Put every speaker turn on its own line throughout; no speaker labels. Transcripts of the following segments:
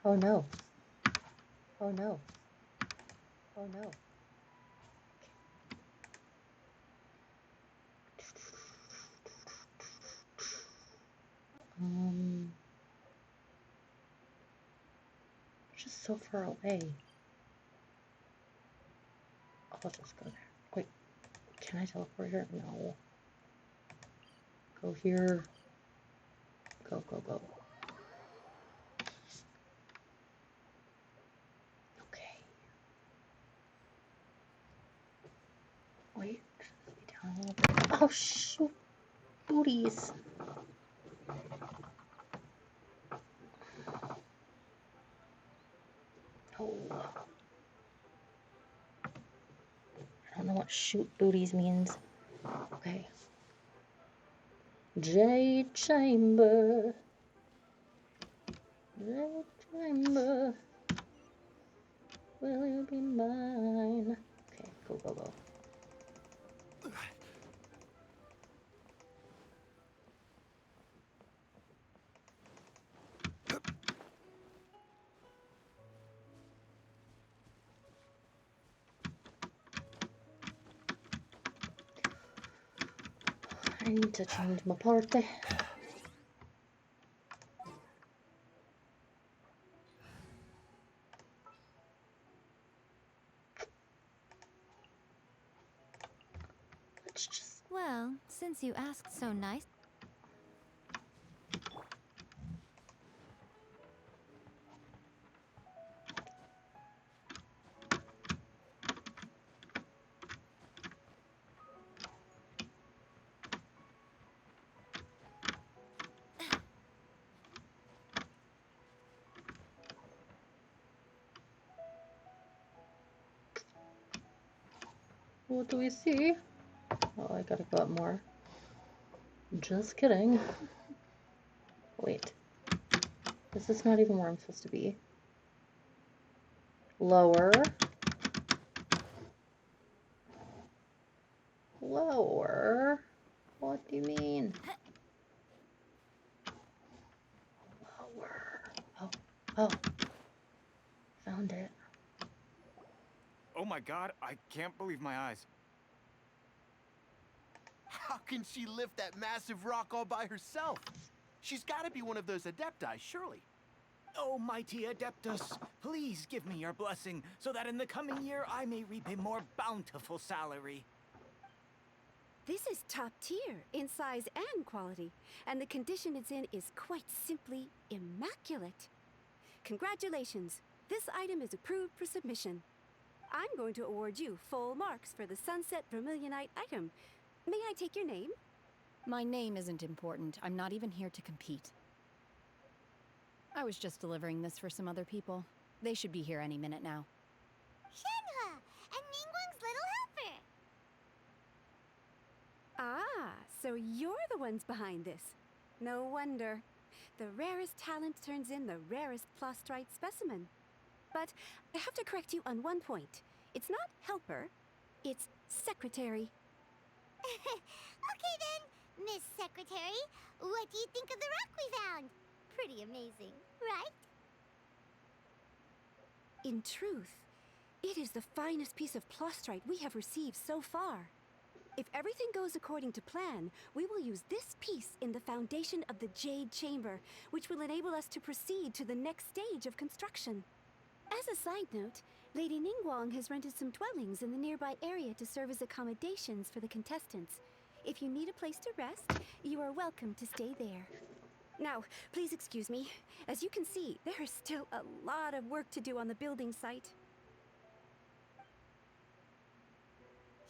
Oh no. Oh no. Oh no. Just so far away. I'll just go there. Wait, can I teleport here? No. Go here. Go, go, go. Okay. Wait, just be down a little bit. Oh shoot! Booties. Oh. I don't know what shoot booties means. Okay. Jade Chamber. Jade Chamber. Will you be mine? Okay, go, go, go. I need to change my party. Let's just...
Well, since you asked so nice.
What do we see? Oh, I gotta go up more. Just kidding. Wait. This is not even where I'm supposed to be. Lower. Lower? What do you mean? Lower. Oh, oh. Found it.
Oh my god, I can't believe my eyes.
How can she lift that massive rock all by herself? She's got to be one of those adepti, surely.
Oh, mighty Adeptus, please give me your blessing so that in the coming year I may reap a more bountiful salary.
This is top tier in size and quality, and the condition it's in is quite simply immaculate. Congratulations, this item is approved for submission. I'm going to award you full marks for the Sunset Vermilionite item. May I take your name?
My name isn't important. I'm not even here to compete. I was just delivering this for some other people. They should be here any minute now.
Shenhe, and Ningguang's little helper.
Ah, so you're the ones behind this. No wonder. The rarest talent turns in the rarest plastrite specimen. But I have to correct you on one point. It's not helper, it's secretary.
Okay then, Miss Secretary, what do you think of the rock we found? Pretty amazing, right?
In truth, it is the finest piece of plastrite we have received so far. If everything goes according to plan, we will use this piece in the foundation of the Jade Chamber, which will enable us to proceed to the next stage of construction. As a side note, Lady Ningguang has rented some dwellings in the nearby area to serve as accommodations for the contestants. If you need a place to rest, you are welcome to stay there. Now, please excuse me. As you can see, there is still a lot of work to do on the building site.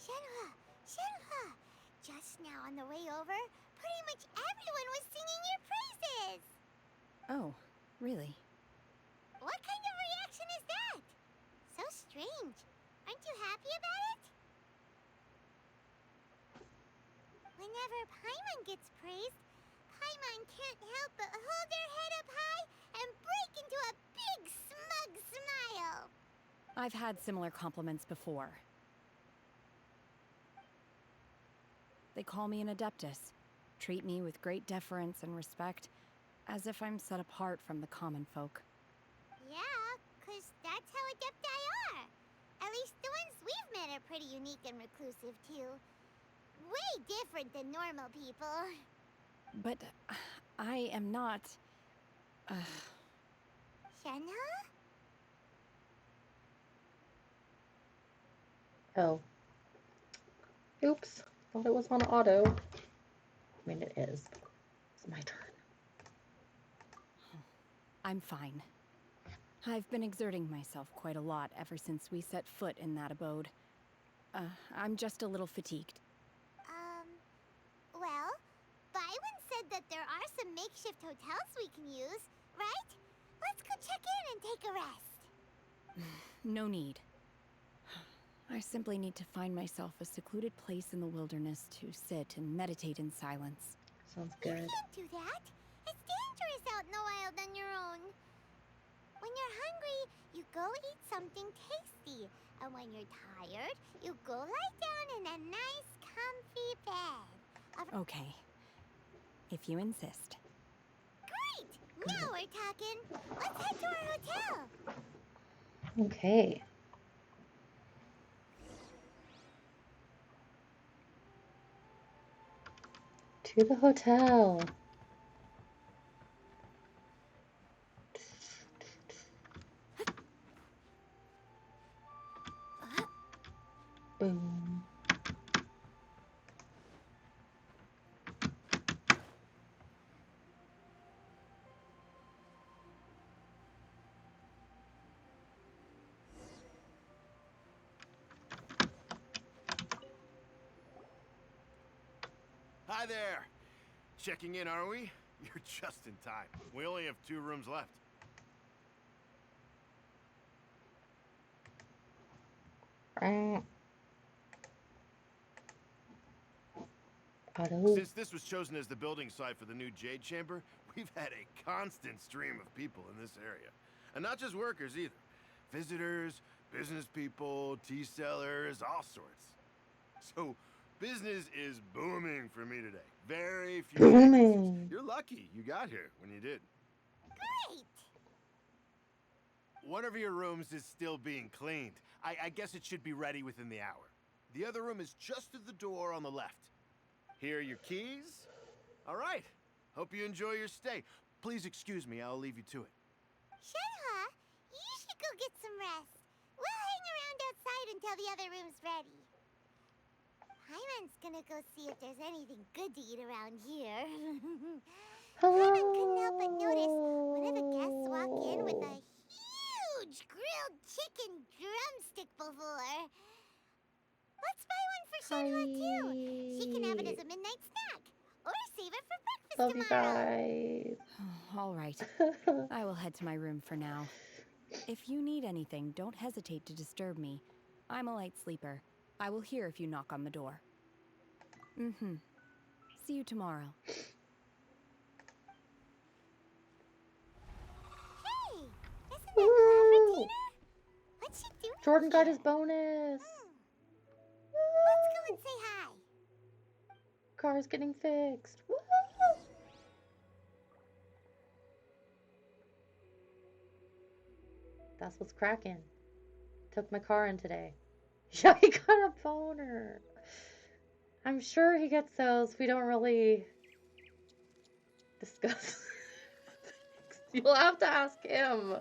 Shenhe, just now on the way over, pretty much everyone was singing your praises.
Oh, really?
What kind of reaction is that? So strange. Aren't you happy about it? Whenever Paimon gets praised, Paimon can't help but hold their head up high and break into a big smug smile.
I've had similar compliments before. They call me an Adeptus, treat me with great deference and respect, as if I'm set apart from the common folk.
Yeah? men are pretty unique and reclusive, too. Way different than normal people.
But I am not.
Shenhe?
Oh. Oops. Thought it was on auto. I mean, it is. It's my turn.
I'm fine. I've been exerting myself quite a lot ever since we set foot in that abode. I'm just a little fatigued.
Well, Byron said that there are some makeshift hotels we can use, right? Let's go check in and take a rest.
No need. I simply need to find myself a secluded place in the wilderness to sit and meditate in silence.
Sounds
You
good.
can't do that. It's dangerous out in the wild on your own. When you're hungry, you go eat something tasty. And when you're tired, you go lie down in a nice, comfy bed.
Okay. If you insist.
Great! Now we're talking. Let's head to our hotel.
Okay. To the hotel. Boom.
Hi there. Checking in, are we? You're just in time. We only have 2 rooms left.
Auto.
Since this was chosen as the building site for the new Jade Chamber, we've had a constant stream of people in this area. And not just workers either. Visitors, business people, tea sellers, all sorts. So, business is booming for me today. Very few vacancies.
Booming.
You're lucky you got here when you did.
Great!
One of your rooms is still being cleaned. I guess it should be ready within the hour. The other room is just at the door on the left. Here are your keys. All right. Hope you enjoy your stay. Please excuse me, I'll leave you to it.
Shenhe, you should go get some rest. We'll hang around outside until the other room's ready. Hyman's gonna go see if there's anything good to eat around here. Hyman couldn't help but notice one of the guests walk in with a huge grilled chicken drumstick before. Let's buy one for Shenhe too. She can have it as a midnight snack, or save it for breakfast
Love you
tomorrow.
guys.
All right. I will head to my room for now. If you need anything, don't hesitate to disturb me. I'm a light sleeper. I will hear if you knock on the door. Mm-hmm. See you tomorrow.
Hey, isn't that
Woo!
clever, Tina? What's she doing
Jordan got
here?
his bonus.
Let's go and say hi.
Car's getting fixed. Woo! That's what's cracking. Took my car in today. Yeah, he got a boner. I'm sure he gets those. We don't really discuss. You'll have to ask him.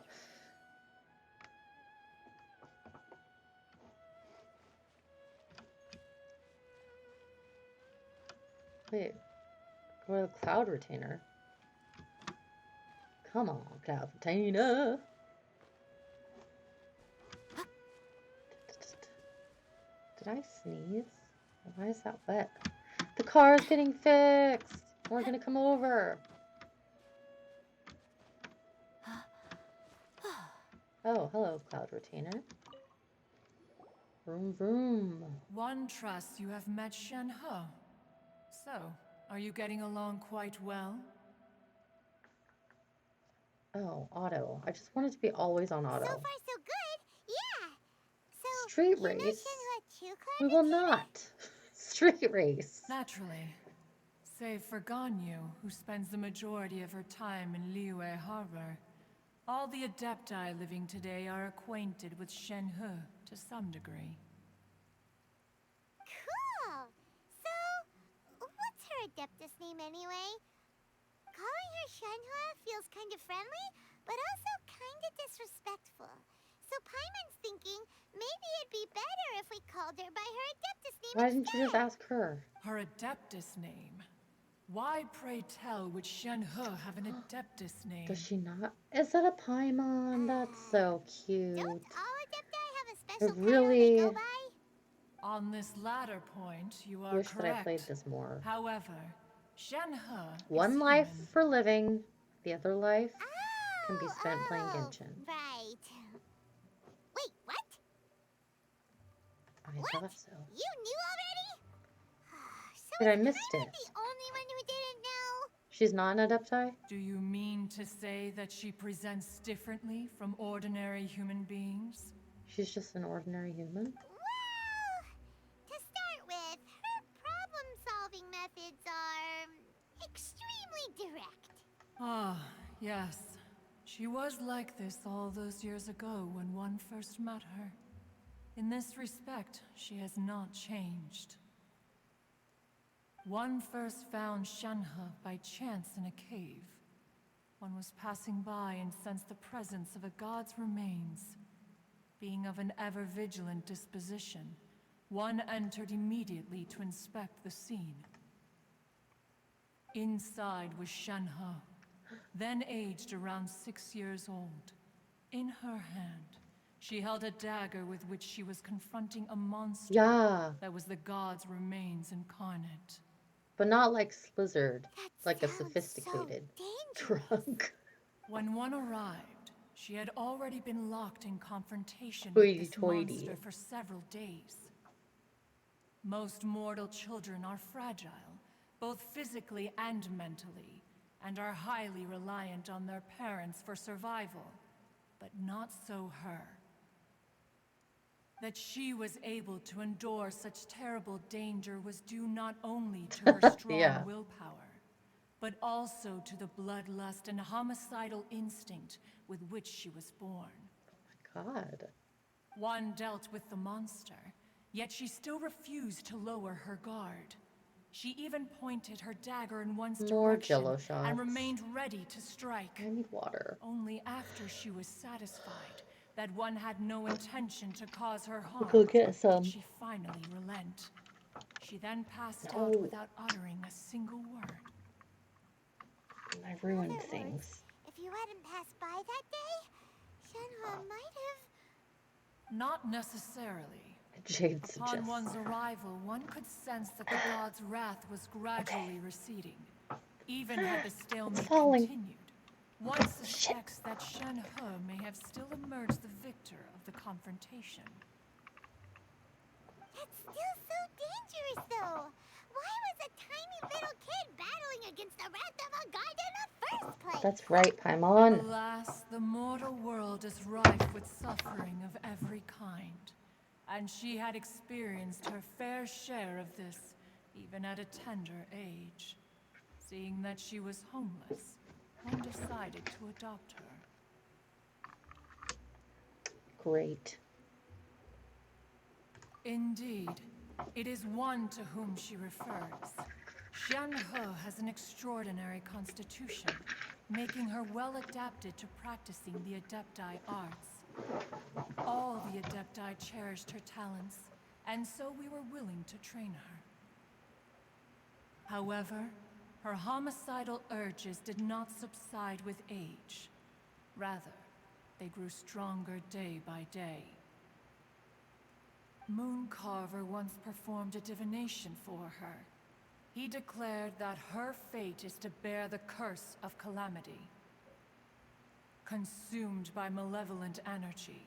Wait, go to the cloud retainer. Come on, cloud retainer. Did I sneeze? Why is that wet? The car's getting fixed. We're gonna come over. Oh, hello, cloud retainer. Vroom vroom.
One trusts you have met Shenhe. So, are you getting along quite well?
Oh, auto. I just wanted to be always on auto.
So far, so good. Yeah. So,
Street
you know
race.
Shenhe too,
We
Clever
will
Tina?
not. Street race.
Naturally. Save for Ganyu, who spends the majority of her time in Liyue Harbor. All the Adepti living today are acquainted with Shenhe to some degree.
Adeptus name anyway. Calling her Shenhe feels kind of friendly, but also kind of disrespectful. So Paimon's thinking maybe it'd be better if we called her by her Adeptus name
Why didn't you just ask her?
Her Adeptus name. Why, pray tell, would Shenhe have an Adeptus name?
Does she not? Is that a Paimon? That's so cute.
Don't all Adepti have a special title
really
they go by?
On this latter point, you are
wish
correct.
that I played this more.
However, Shenhe
One
is
life
human.
for living, the other life can be spent playing Genshin.
Right. Wait, what?
I
What?
thought so.
You knew already? So
But I
is
missed
Paimon
it.
the only one who didn't know?
She's not an Adepti?
Do you mean to say that she presents differently from ordinary human beings?
She's just an ordinary human?
Well, to start with, her problem-solving methods are extremely direct.
Ah, yes. She was like this all those years ago when one first met her. In this respect, she has not changed. One first found Shenhe by chance in a cave. One was passing by and sensed the presence of a god's remains. Being of an ever-vigilant disposition, one entered immediately to inspect the scene. Inside was Shenhe, then aged around 6 years old. In her hand, she held a dagger with which she was confronting a monster
Yeah,
that was the god's remains incarnate.
but not like Slizzard,
That
like a
sounds so
sophisticated
dangerous.
drunk.
When one arrived, she had already been locked in confrontation with this
Hoity-toity.
monster for several days. Most mortal children are fragile, both physically and mentally, and are highly reliant on their parents for survival. But not so her. That she was able to endure such terrible danger was due not only to her strong
Yeah.
willpower, but also to the bloodlust and homicidal instinct with which she was born.
God.
One dealt with the monster, yet she still refused to lower her guard. She even pointed her dagger in one's
More
direction
Jello shots.
and remained ready to strike.
I need water.
Only after she was satisfied that one had no intention to cause her harm
Go get some.
did she finally relent. She then passed
No.
out without uttering a single word.
I
In
ruined
other words,
things.
if you hadn't passed by that day, Shenhe might have...
Not necessarily.
Jade
Upon
suggests.
one's arrival, one could sense that the god's wrath was gradually receding. Even had the stalemate
falling.
continued, one suspects that Shenhe may have still emerged the victor of the confrontation.
That's still so dangerous, though. Why was a tiny little kid battling against the wrath of a god in the first place?
That's right, Paimon.
Alas, the mortal world is rife with suffering of every kind. And she had experienced her fair share of this, even at a tender age. Seeing that she was homeless, one decided to adopt her.
Great.
Indeed, it is one to whom she refers. Shenhe has an extraordinary constitution, making her well adapted to practicing the Adepti arts. All the Adepti cherished her talents, and so we were willing to train her. However, her homicidal urges did not subside with age. Rather, they grew stronger day by day. Mooncarver once performed a divination for her. He declared that her fate is to bear the curse of calamity. Consumed by malevolent energy,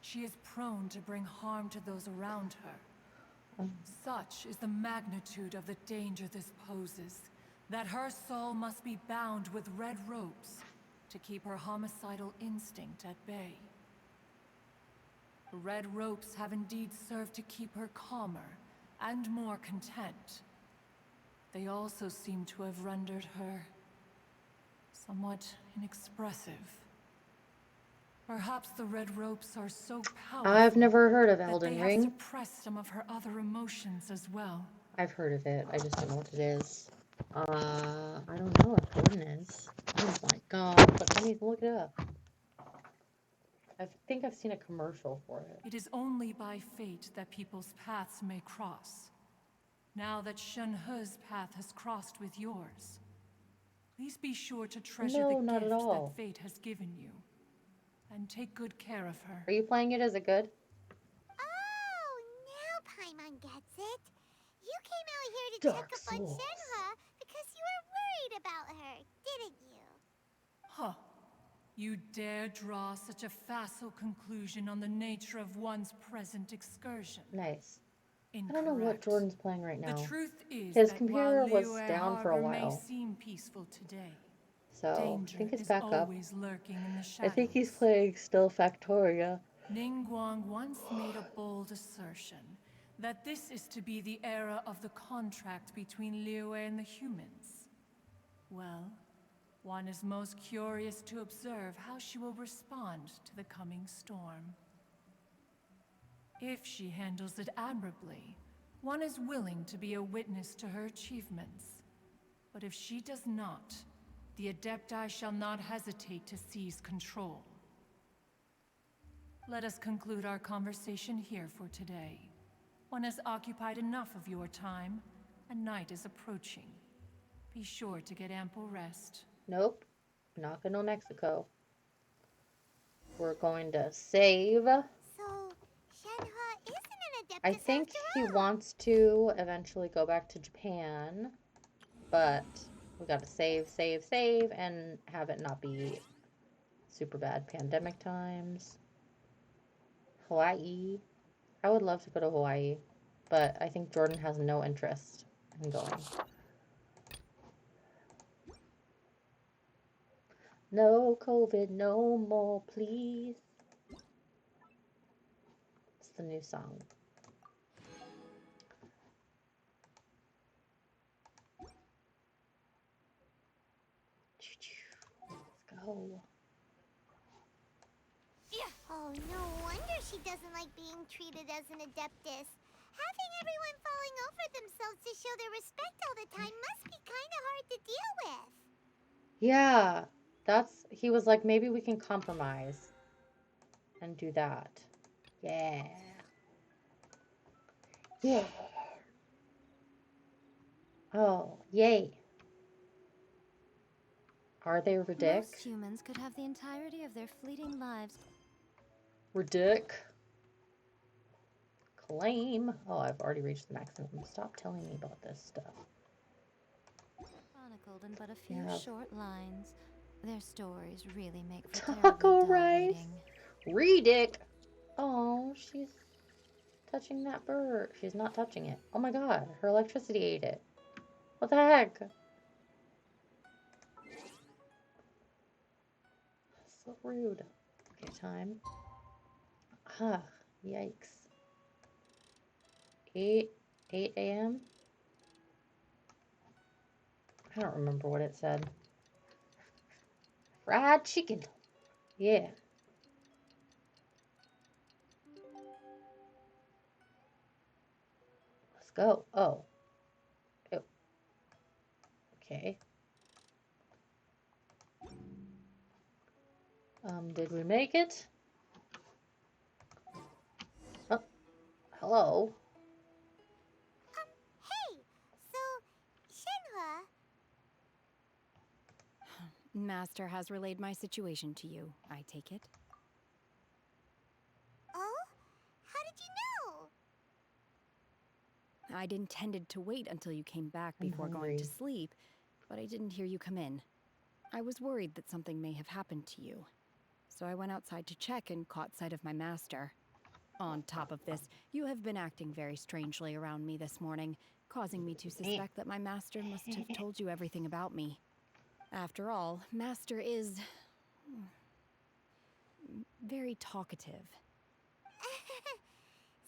she is prone to bring harm to those around her. Such is the magnitude of the danger this poses, that her soul must be bound with red ropes to keep her homicidal instinct at bay. The red ropes have indeed served to keep her calmer and more content. They also seem to have rendered her somewhat inexpressive. Perhaps the red ropes are so powerful
I've never heard of
that
Elden
they
Ring.
have suppressed some of her other emotions as well.
I've heard of it. I just don't know what it is. I don't know if Jordan is. Oh my god, but I need to look it up. I think I've seen a commercial for it.
It is only by fate that people's paths may cross. Now that Shenhe's path has crossed with yours, please be sure to treasure
No,
the
not at
gift
all.
that fate has given you. And take good care of her.
Are you playing it? Is it good?
Oh, now Paimon gets it. You came out here to check
Dark
up on
Souls.
Shenhe because you were worried about her, didn't you?
Huh. You dare draw such a facile conclusion on the nature of one's present excursion.
Nice.
Incorrect.
I don't know what Jordan's playing right
The
now.
truth is
His
that
computer
while
was
Liyue
down for a
Harbor may
while.
seem peaceful today,
So, I
danger
think it's
is
back up.
always lurking in the
I think he's
shadows.
playing still Factoria.
Ningguang once made a bold assertion that this is to be the era of the contract between Liyue and the humans. Well, one is most curious to observe how she will respond to the coming storm. If she handles it admirably, one is willing to be a witness to her achievements. But if she does not, the Adepti shall not hesitate to seize control. Let us conclude our conversation here for today. One has occupied enough of your time, and night is approaching. Be sure to get ample rest.
Nope. Not gonna Mexico. We're going to save.
So, Shenhe isn't an Adeptus
I think
after
he
all.
wants to eventually go back to Japan, but we gotta save, and have it not be super bad pandemic times. Hawaii. I would love to go to Hawaii, but I think Jordan has no interest in going. No COVID, no more, please. It's the new song. Let's go.
Oh, no wonder she doesn't like being treated as an Adeptus. Having everyone falling over themselves to show their respect all the time must be kind of hard to deal with.
Yeah, he was like, maybe we can compromise and do that. Yeah. Yeah. Oh, yay. Are they ridic?
Most humans could have the entirety of their fleeting lives.
Ridic. Claim. Oh, I've already reached the maximum. Stop telling me about this stuff.
Chronicled in but a few
Yeah.
short lines. Their stories really make for
Taco
terribly dull
rice.
reading.
Ridic. Oh, she's touching that bird. She's not touching it. Oh my god, her electricity ate it. What the heck? So rude. Okay, time. Ah, yikes. 8 a.m.? I don't remember what it said. Fried chicken. Yeah. Let's go. Oh. Oh. Okay. Did we make it? Oh. Hello.
Hey, so, Shenhe,
Master has relayed my situation to you, I take it.
oh? How did you know?
I'd intended to wait until you came back
I'm
before going
hungry.
to sleep, but I didn't hear you come in. I was worried that something may have happened to you. So I went outside to check and caught sight of my master. On top of this, you have been acting very strangely around me this morning, causing me to suspect that my master must have told you everything about me. After all, master is very talkative.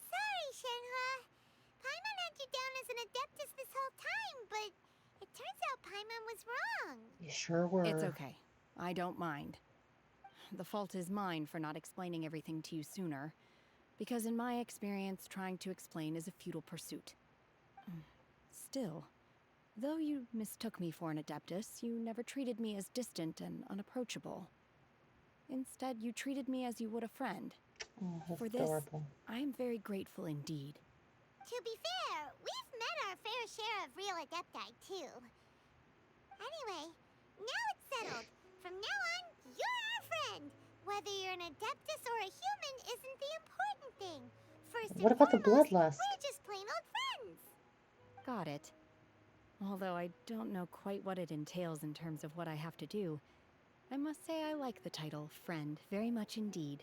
Sorry, Shenhe. Paimon had you down as an Adeptus this whole time, but it turns out Paimon was wrong.
You sure were.
It's okay. I don't mind. The fault is mine for not explaining everything to you sooner, because in my experience, trying to explain is a futile pursuit. Still, Though you mistook me for an Adeptus, you never treated me as distant and unapproachable. Instead, you treated me as you would a friend.
Oh, that's
For this,
adorable.
I am very grateful indeed.
To be fair, we've met our fair share of real Adepti, too. Anyway, now it's settled. From now on, you're our friend. Whether you're an Adeptus or a human isn't the important thing. First
What
and
about the
foremost,
bloodlust?
we're just plain old friends.
Got it. Although I don't know quite what it entails in terms of what I have to do, I must say I like the title friend very much indeed.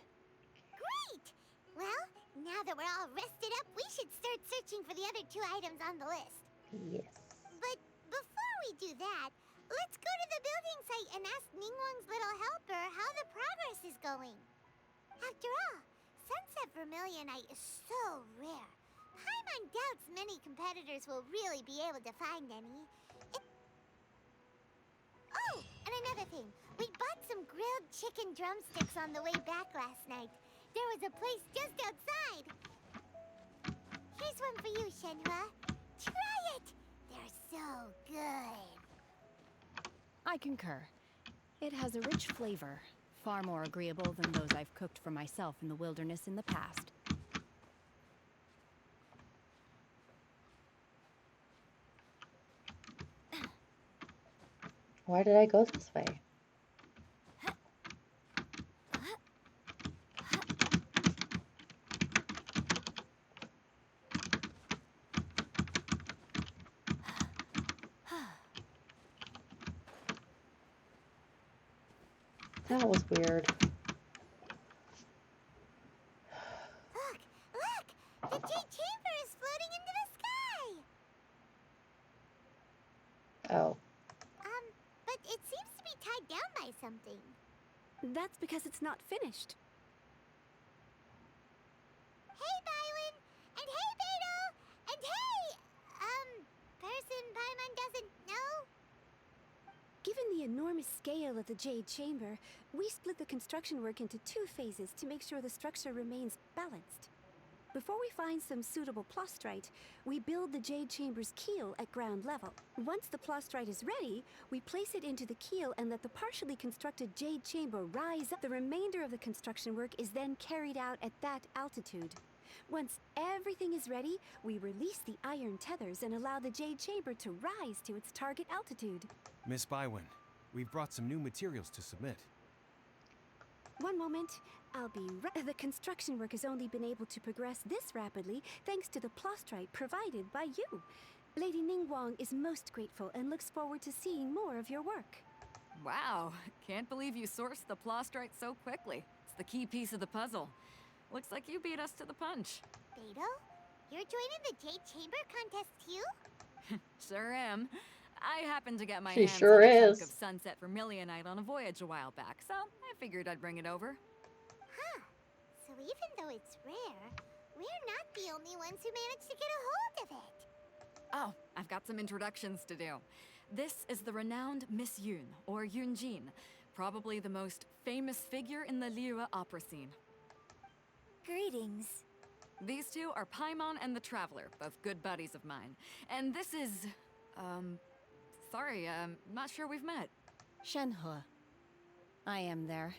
Great! Well, now that we're all rested up, we should start searching for the other 2 items on the list.
Yes.
But before we do that, let's go to the building site and ask Ningguang's little helper how the progress is going. After all, Sunset Vermilionite is so rare. Paimon doubts many competitors will really be able to find any. Oh, and another thing. We bought some grilled chicken drumsticks on the way back last night. There was a place just outside. Here's one for you, Shenhua. Try it! They're so good.
I concur. It has a rich flavor, far more agreeable than those I've cooked for myself in the wilderness in the past.
Why did I go this way? That was weird.
Look! Look! The Jade Chamber is floating into the sky!
Oh.
But it seems to be tied down by something.
That's because it's not finished.
Hey, Bywin! And hey, Beto! And hey, person Paimon doesn't know?
Given the enormous scale of the Jade Chamber, we split the construction work into 2 phases to make sure the structure remains balanced. Before we find some suitable plastrite, we build the Jade Chamber's keel at ground level. Once the plastrite is ready, we place it into the keel and let the partially constructed Jade Chamber rise up. The remainder of the construction work is then carried out at that altitude. Once everything is ready, we release the iron tethers and allow the Jade Chamber to rise to its target altitude.
Miss Bywin, we've brought some new materials to submit.
One moment, I'll be right. The construction work has only been able to progress this rapidly thanks to the plastrite provided by you. Lady Ningguang is most grateful and looks forward to seeing more of your work.
Wow, can't believe you sourced the plastrite so quickly. It's the key piece of the puzzle. Looks like you beat us to the punch.
Beto? You're joining the Jade Chamber contest too?
Sure am. I happened to get my
She
hands
sure
on a chunk
is.
of Sunset Vermilionite on a voyage a while back, so I figured I'd bring it over.
Huh. So even though it's rare, we're not the only ones who managed to get a hold of it.
Oh, I've got some introductions to do. This is the renowned Miss Yun, or Yunjin, probably the most famous figure in the Liyue opera scene.
Greetings.
These two are Paimon and the Traveler, both good buddies of mine. And this is, sorry, not sure we've met.
Shenhe. I am their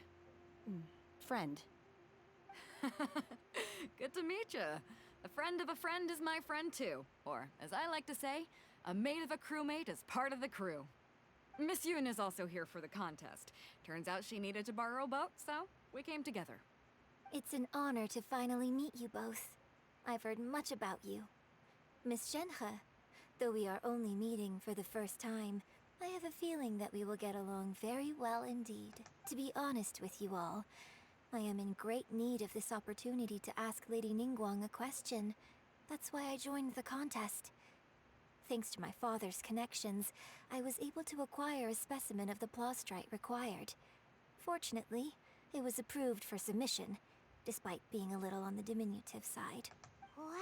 friend.
Good to meet you. A friend of a friend is my friend too. Or, as I like to say, a mate of a crewmate is part of the crew. Miss Yun is also here for the contest. Turns out she needed to borrow a boat, so we came together.
It's an honor to finally meet you both. I've heard much about you. Miss Shenhe, though we are only meeting for the first time, I have a feeling that we will get along very well indeed. To be honest with you all, I am in great need of this opportunity to ask Lady Ningguang a question. That's why I joined the contest. Thanks to my father's connections, I was able to acquire a specimen of the plastrite required. Fortunately, it was approved for submission, despite being a little on the diminutive side.
Wow.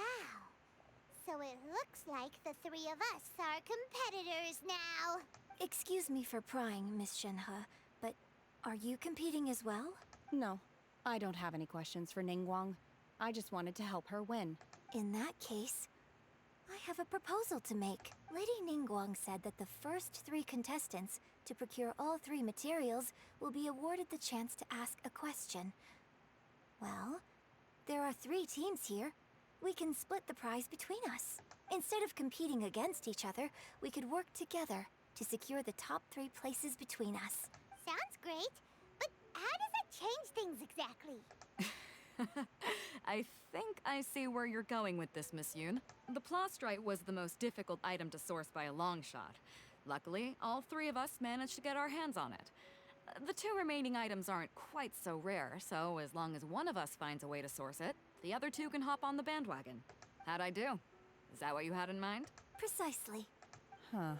So it looks like the 3 of us are competitors now.
Excuse me for prying, Miss Shenhe, but are you competing as well?
No, I don't have any questions for Ningguang. I just wanted to help her win.
In that case, I have a proposal to make. Lady Ningguang said that the first 3 contestants to procure all 3 materials will be awarded the chance to ask a question. Well, there are 3 teams here. We can split the prize between us. Instead of competing against each other, we could work together to secure the top 3 places between us.
Sounds great, but how does that change things exactly?
I think I see where you're going with this, Miss Yoon. The plastrite was the most difficult item to source by a long shot. Luckily, all 3 of us managed to get our hands on it. The 2 remaining items aren't quite so rare, so as long as one of us finds a way to source it, the other 2 can hop on the bandwagon. How'd I do? Is that what you had in mind?
Precisely.
Huh.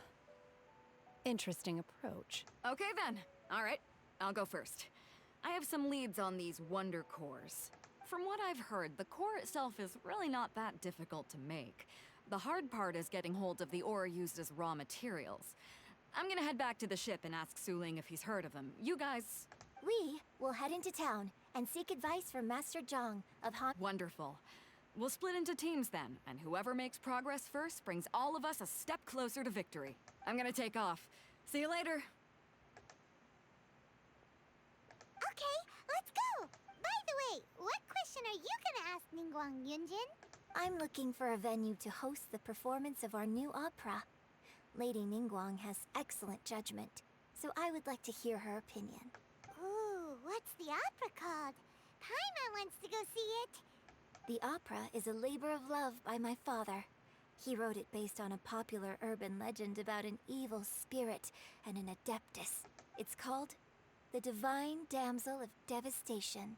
Interesting approach.
Okay then. All right, I'll go first. I have some leads on these wonder cores. From what I've heard, the core itself is really not that difficult to make. The hard part is getting hold of the ore used as raw materials. I'm gonna head back to the ship and ask Suling if he's heard of them. You guys...
We will head into town and seek advice from Master Zhang of Han.
Wonderful. We'll split into teams then, and whoever makes progress first brings all of us a step closer to victory. I'm gonna take off. See you later.
Okay, let's go! By the way, what question are you gonna ask Ningguang Yunjin?
I'm looking for a venue to host the performance of our new opera. Lady Ningguang has excellent judgment, so I would like to hear her opinion.
Ooh, what's the opera called? Paimon wants to go see it.
The opera is a labor of love by my father. He wrote it based on a popular urban legend about an evil spirit and an adeptus. It's called The Divine Damsel of Devastation.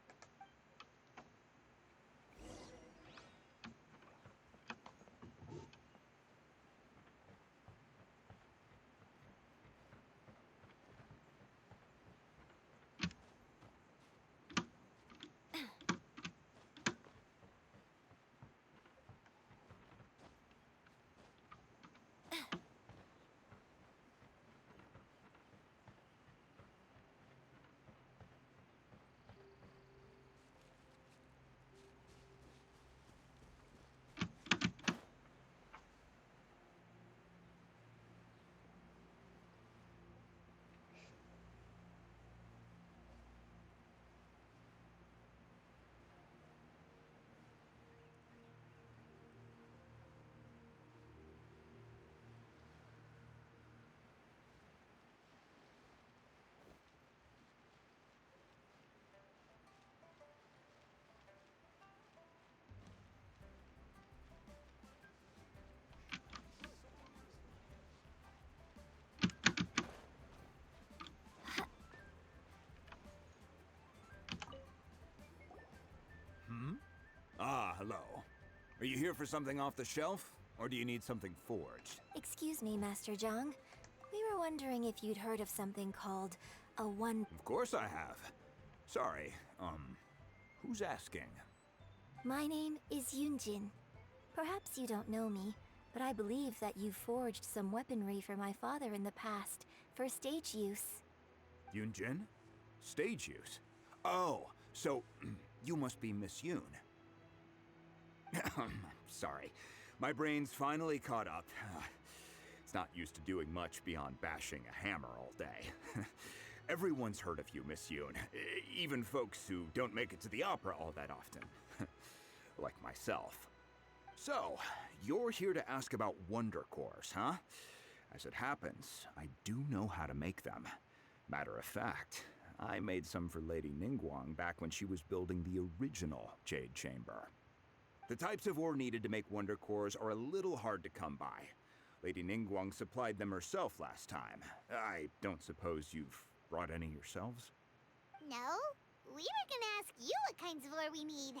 Ah, hello. Are you here for something off the shelf? Or do you need something forged?
Excuse me, Master Zhang. We were wondering if you'd heard of something called a one...
Of course I have. Sorry, who's asking?
My name is Yunjin. Perhaps you don't know me, but I believe that you forged some weaponry for my father in the past, for stage use.
Yunjin? Stage use? Oh, so you must be Miss Yoon. Sorry. My brain's finally caught up. It's not used to doing much beyond bashing a hammer all day. Everyone's heard of you, Miss Yoon. Even folks who don't make it to the opera all that often. Like myself. So, you're here to ask about wonder cores, huh? As it happens, I do know how to make them. Matter of fact, I made some for Lady Ningguang back when she was building the original Jade Chamber. The types of ore needed to make wonder cores are a little hard to come by. Lady Ningguang supplied them herself last time. I don't suppose you've brought any yourselves?
No, we were gonna ask you what kinds of ore we need.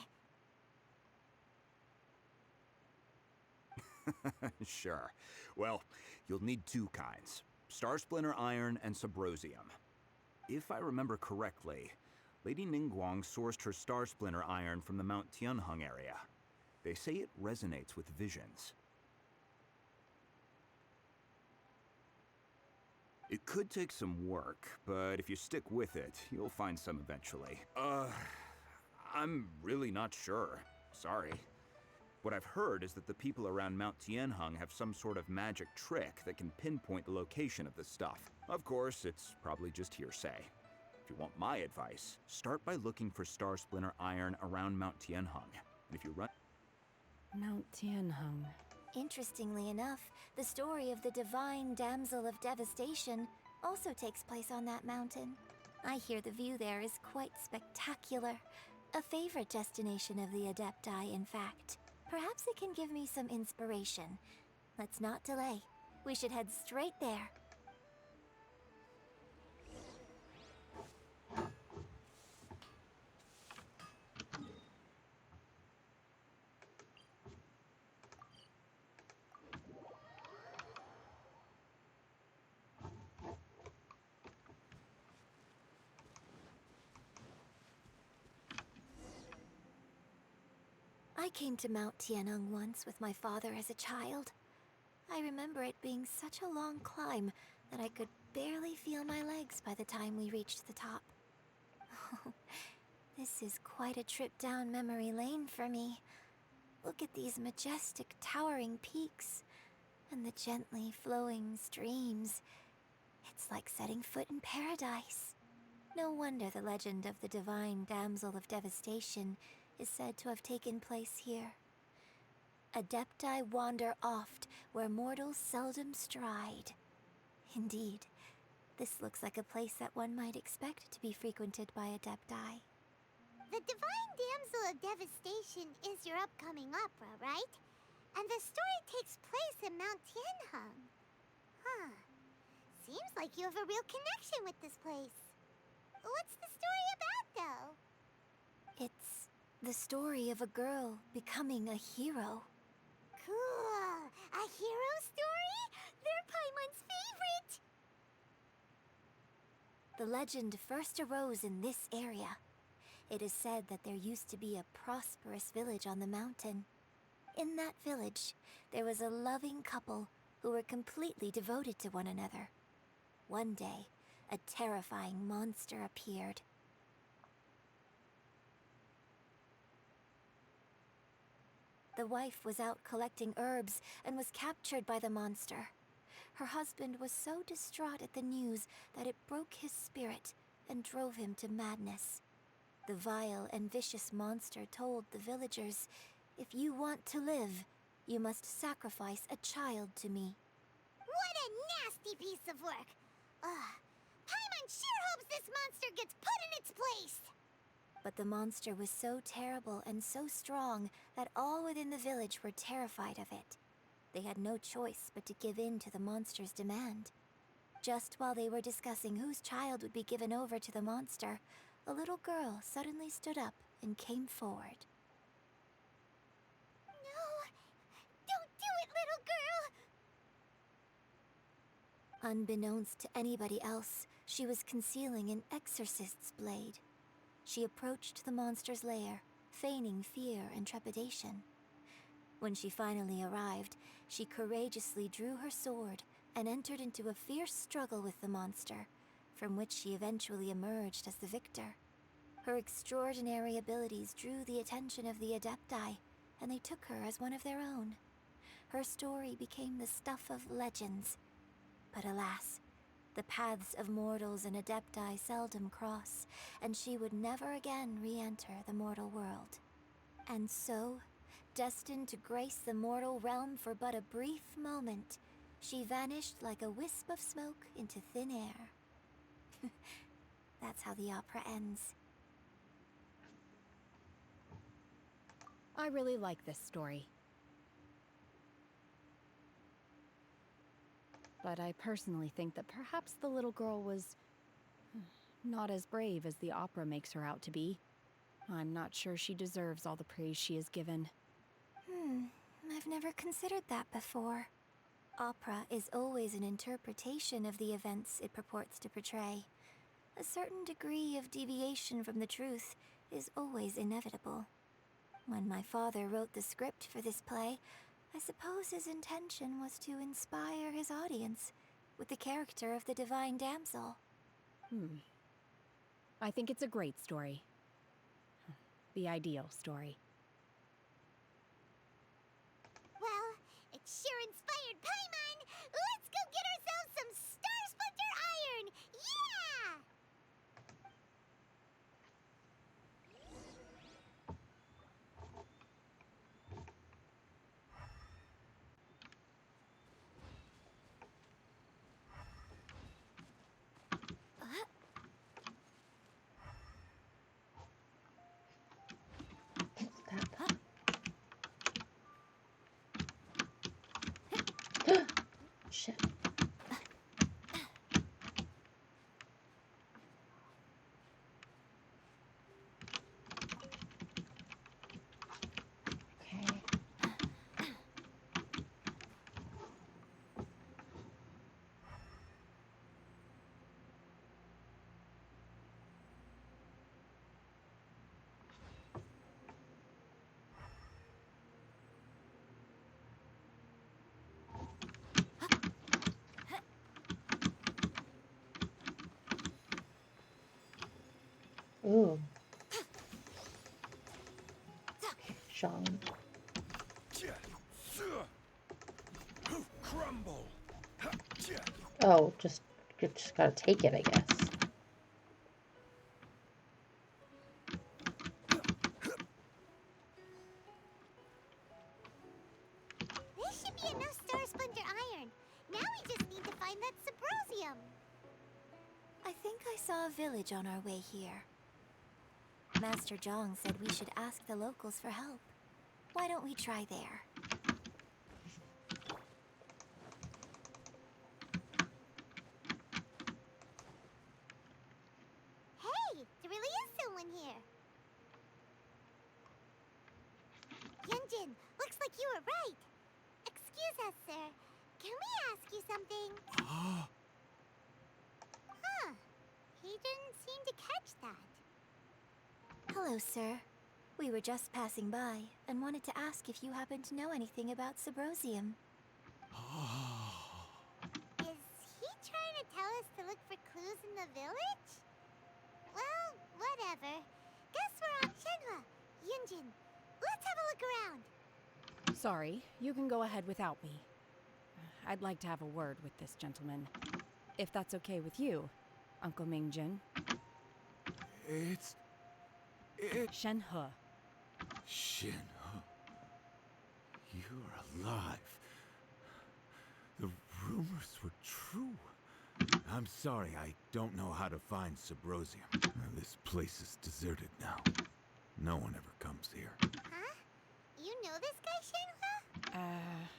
Sure. Well, you'll need 2 kinds. Star Splinter Iron and Subrosium. If I remember correctly, Lady Ningguang sourced her Star Splinter Iron from the Mount Tianheng area. They say it resonates with visions. It could take some work, but if you stick with it, you'll find some eventually. I'm really not sure. Sorry. What I've heard is that the people around Mount Tianheng have some sort of magic trick that can pinpoint the location of the stuff. Of course, it's probably just hearsay. If you want my advice, start by looking for Star Splinter iron around Mount Tianheng. And if you run...
Mount Tianheng.
Interestingly enough, the story of the divine damsel of devastation also takes place on that mountain. I hear the view there is quite spectacular. A favorite destination of the Adepti, in fact. Perhaps it can give me some inspiration. Let's not delay. We should head straight there. I came to Mount Tianheng once with my father as a child. I remember it being such a long climb that I could barely feel my legs by the time we reached the top. This is quite a trip down memory lane for me. Look at these majestic, towering peaks and the gently flowing streams. It's like setting foot in paradise. No wonder the legend of the divine damsel of devastation is said to have taken place here. Adepti wander oft where mortals seldom stride. Indeed, this looks like a place that one might expect to be frequented by Adepti.
The Divine Damsel of Devastation is your upcoming opera, right? And the story takes place in Mount Tianheng. Huh. Seems like you have a real connection with this place. What's the story about, though?
It's the story of a girl becoming a hero.
Cool. A hero story? They're Paimon's favorite.
The legend first arose in this area. It is said that there used to be a prosperous village on the mountain. In that village, there was a loving couple who were completely devoted to one another. One day, a terrifying monster appeared. The wife was out collecting herbs and was captured by the monster. Her husband was so distraught at the news that it broke his spirit and drove him to madness. The vile and vicious monster told the villagers, "If you want to live, you must sacrifice a child to me."
What a nasty piece of work! Ugh. Paimon sure hopes this monster gets put in its place!
But the monster was so terrible and so strong that all within the village were terrified of it. They had no choice but to give in to the monster's demand. Just while they were discussing whose child would be given over to the monster, a little girl suddenly stood up and came forward.
No! Don't do it, little girl!
Unbeknownst to anybody else, she was concealing an exorcist's blade. She approached the monster's lair, feigning fear and trepidation. When she finally arrived, she courageously drew her sword and entered into a fierce struggle with the monster, from which she eventually emerged as the victor. Her extraordinary abilities drew the attention of the Adepti, and they took her as one of their own. Her story became the stuff of legends. But alas, the paths of mortals and Adepti seldom cross, and she would never again re-enter the mortal world. And so, destined to grace the mortal realm for but a brief moment, she vanished like a wisp of smoke into thin air. That's how the opera ends.
I really like this story. But I personally think that perhaps the little girl was not as brave as the opera makes her out to be. I'm not sure she deserves all the praise she is given.
I've never considered that before. Opera is always an interpretation of the events it purports to portray. A certain degree of deviation from the truth is always inevitable. When my father wrote the script for this play, I suppose his intention was to inspire his audience with the character of the divine damsel.
I think it's a great story. The ideal story.
Sure inspired Paimon! Let's go get ourselves some Star Splinter Iron! Yeah!
Shit. Okay. Ooh. Sean.
Crumble.
Oh, just gotta take it, I guess.
This should be enough Star Splinter Iron. Now we just need to find that Subrosium.
I think I saw a village on our way here. Master Zhang said we should ask the locals for help. Why don't we try there?
Hey, there really is someone here. Yunjin, looks like you were right. Excuse us, sir. Can we ask you something? Huh. He didn't seem to catch that.
Hello, sir. We were just passing by and wanted to ask if you happen to know anything about Subrosium.
Is he trying to tell us to look for clues in the village? Well, whatever. Guess we're on Shenhua. Yunjin, let's have a look around.
Sorry, you can go ahead without me. I'd like to have a word with this gentleman. If that's okay with you, Uncle Mingjin.
It's
Shenhe.
Shinho. You're alive. The rumors were true. I'm sorry, I don't know how to find Subrosium. This place is deserted now. No one ever comes here.
Huh? You know this guy, Shenhua?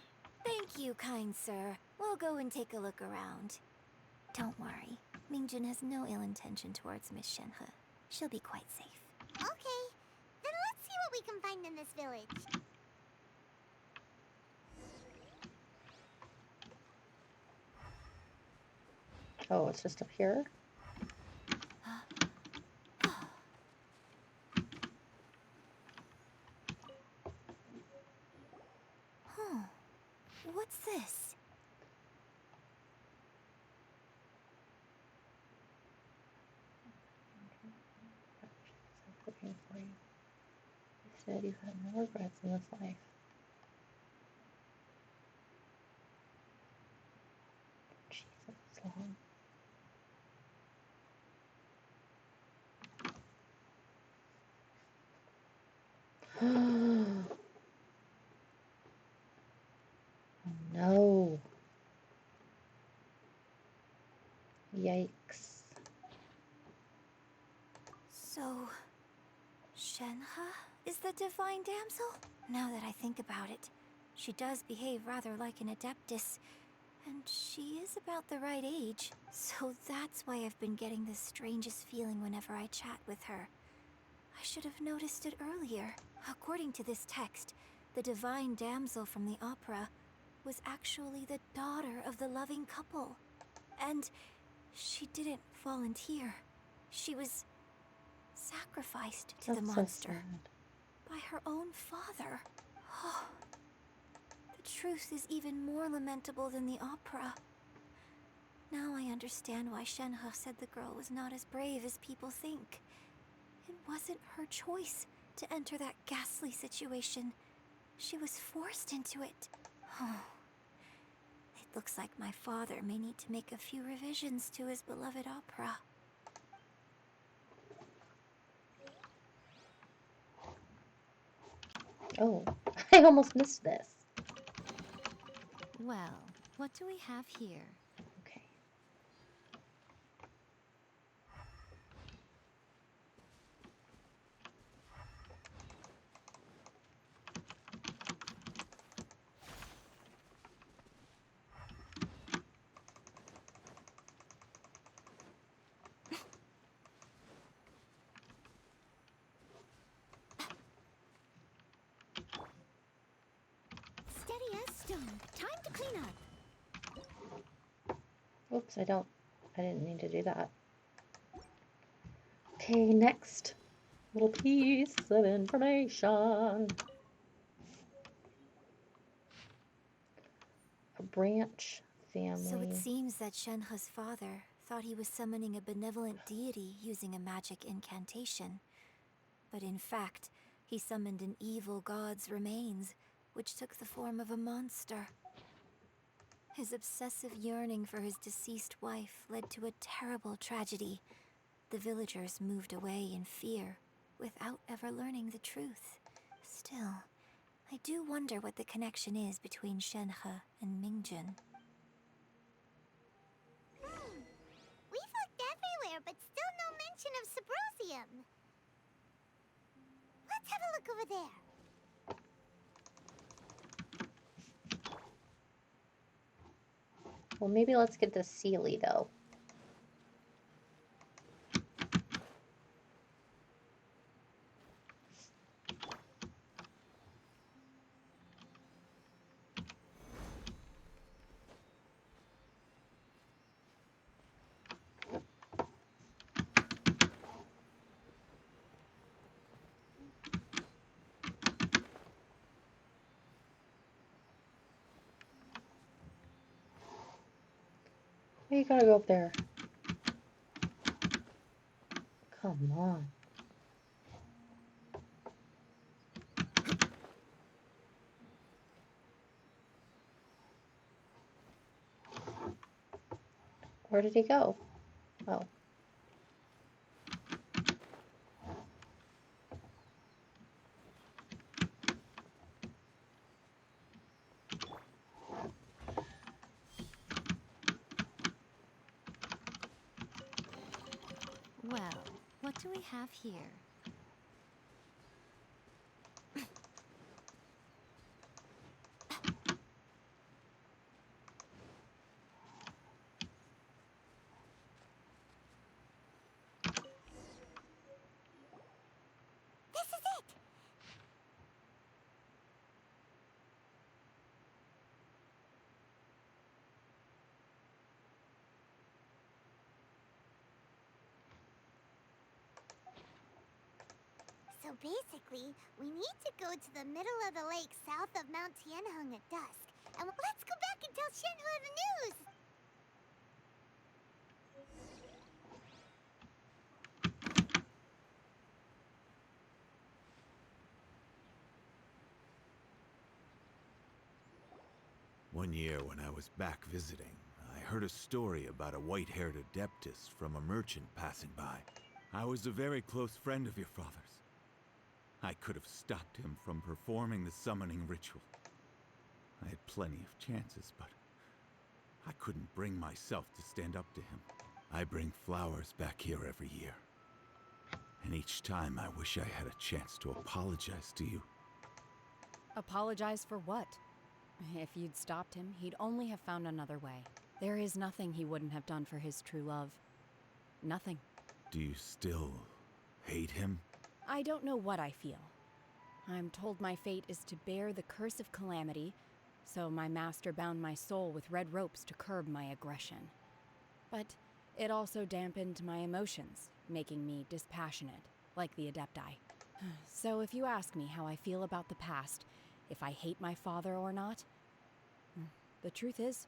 Thank you, kind sir. We'll go and take a look around. Don't worry. Mingjin has no ill intention towards Miss Shenhe. She'll be quite safe.
Okay, then let's see what we can find in this village.
Oh, it's just up here?
Huh. What's this?
Looking for you. You said you've had no regrets in this life. Jesus, it's long. Oh no. Yikes.
So, Shenhe is the divine damsel? Now that I think about it, she does behave rather like an adeptus, and she is about the right age. So that's why I've been getting the strangest feeling whenever I chat with her. I should have noticed it earlier. According to this text, the divine damsel from the opera was actually the daughter of the loving couple. And she didn't volunteer. She was sacrificed to the
That's so
monster
sad.
by her own father. Oh, the truth is even more lamentable than the opera. Now I understand why Shenhe said the girl was not as brave as people think. It wasn't her choice to enter that ghastly situation. She was forced into it. Oh, Looks like my father may need to make a few revisions to his beloved opera.
Oh, I almost missed this.
Well, what do we have here?
Okay.
Steady as stone. Time to clean up.
Oops, I didn't mean to do that. Okay, next little piece of information. A branch family.
So it seems that Shenhe's father thought he was summoning a benevolent deity using a magic incantation. But in fact, he summoned an evil god's remains, which took the form of a monster. His obsessive yearning for his deceased wife led to a terrible tragedy. The villagers moved away in fear, without ever learning the truth. Still, I do wonder what the connection is between Shenhe and Mingjun.
We've looked everywhere, but still no mention of Sabrosium. Let's have a look over there.
Well, maybe let's get the Sealy, though. You gotta go up there. Come on. Where did he go? Oh.
Well, what do we have here?
This is it! So basically, we need to go to the middle of the lake south of Mount Tianheng at dusk. And let's go back and tell Shenhe the news!
One year when I was back visiting, I heard a story about a white-haired adeptus from a merchant passing by. I was a very close friend of your father's. I could have stopped him from performing the summoning ritual. I had plenty of chances, but I couldn't bring myself to stand up to him. I bring flowers back here every year. And each time I wish I had a chance to apologize to you.
Apologize for what? If you'd stopped him, he'd only have found another way. There is nothing he wouldn't have done for his true love. Nothing.
Do you still hate him?
I don't know what I feel. I'm told my fate is to bear the curse of calamity, so my master bound my soul with red ropes to curb my aggression. But it also dampened my emotions, making me dispassionate, like the Adepti. So if you ask me how I feel about the past, if I hate my father or not, the truth is,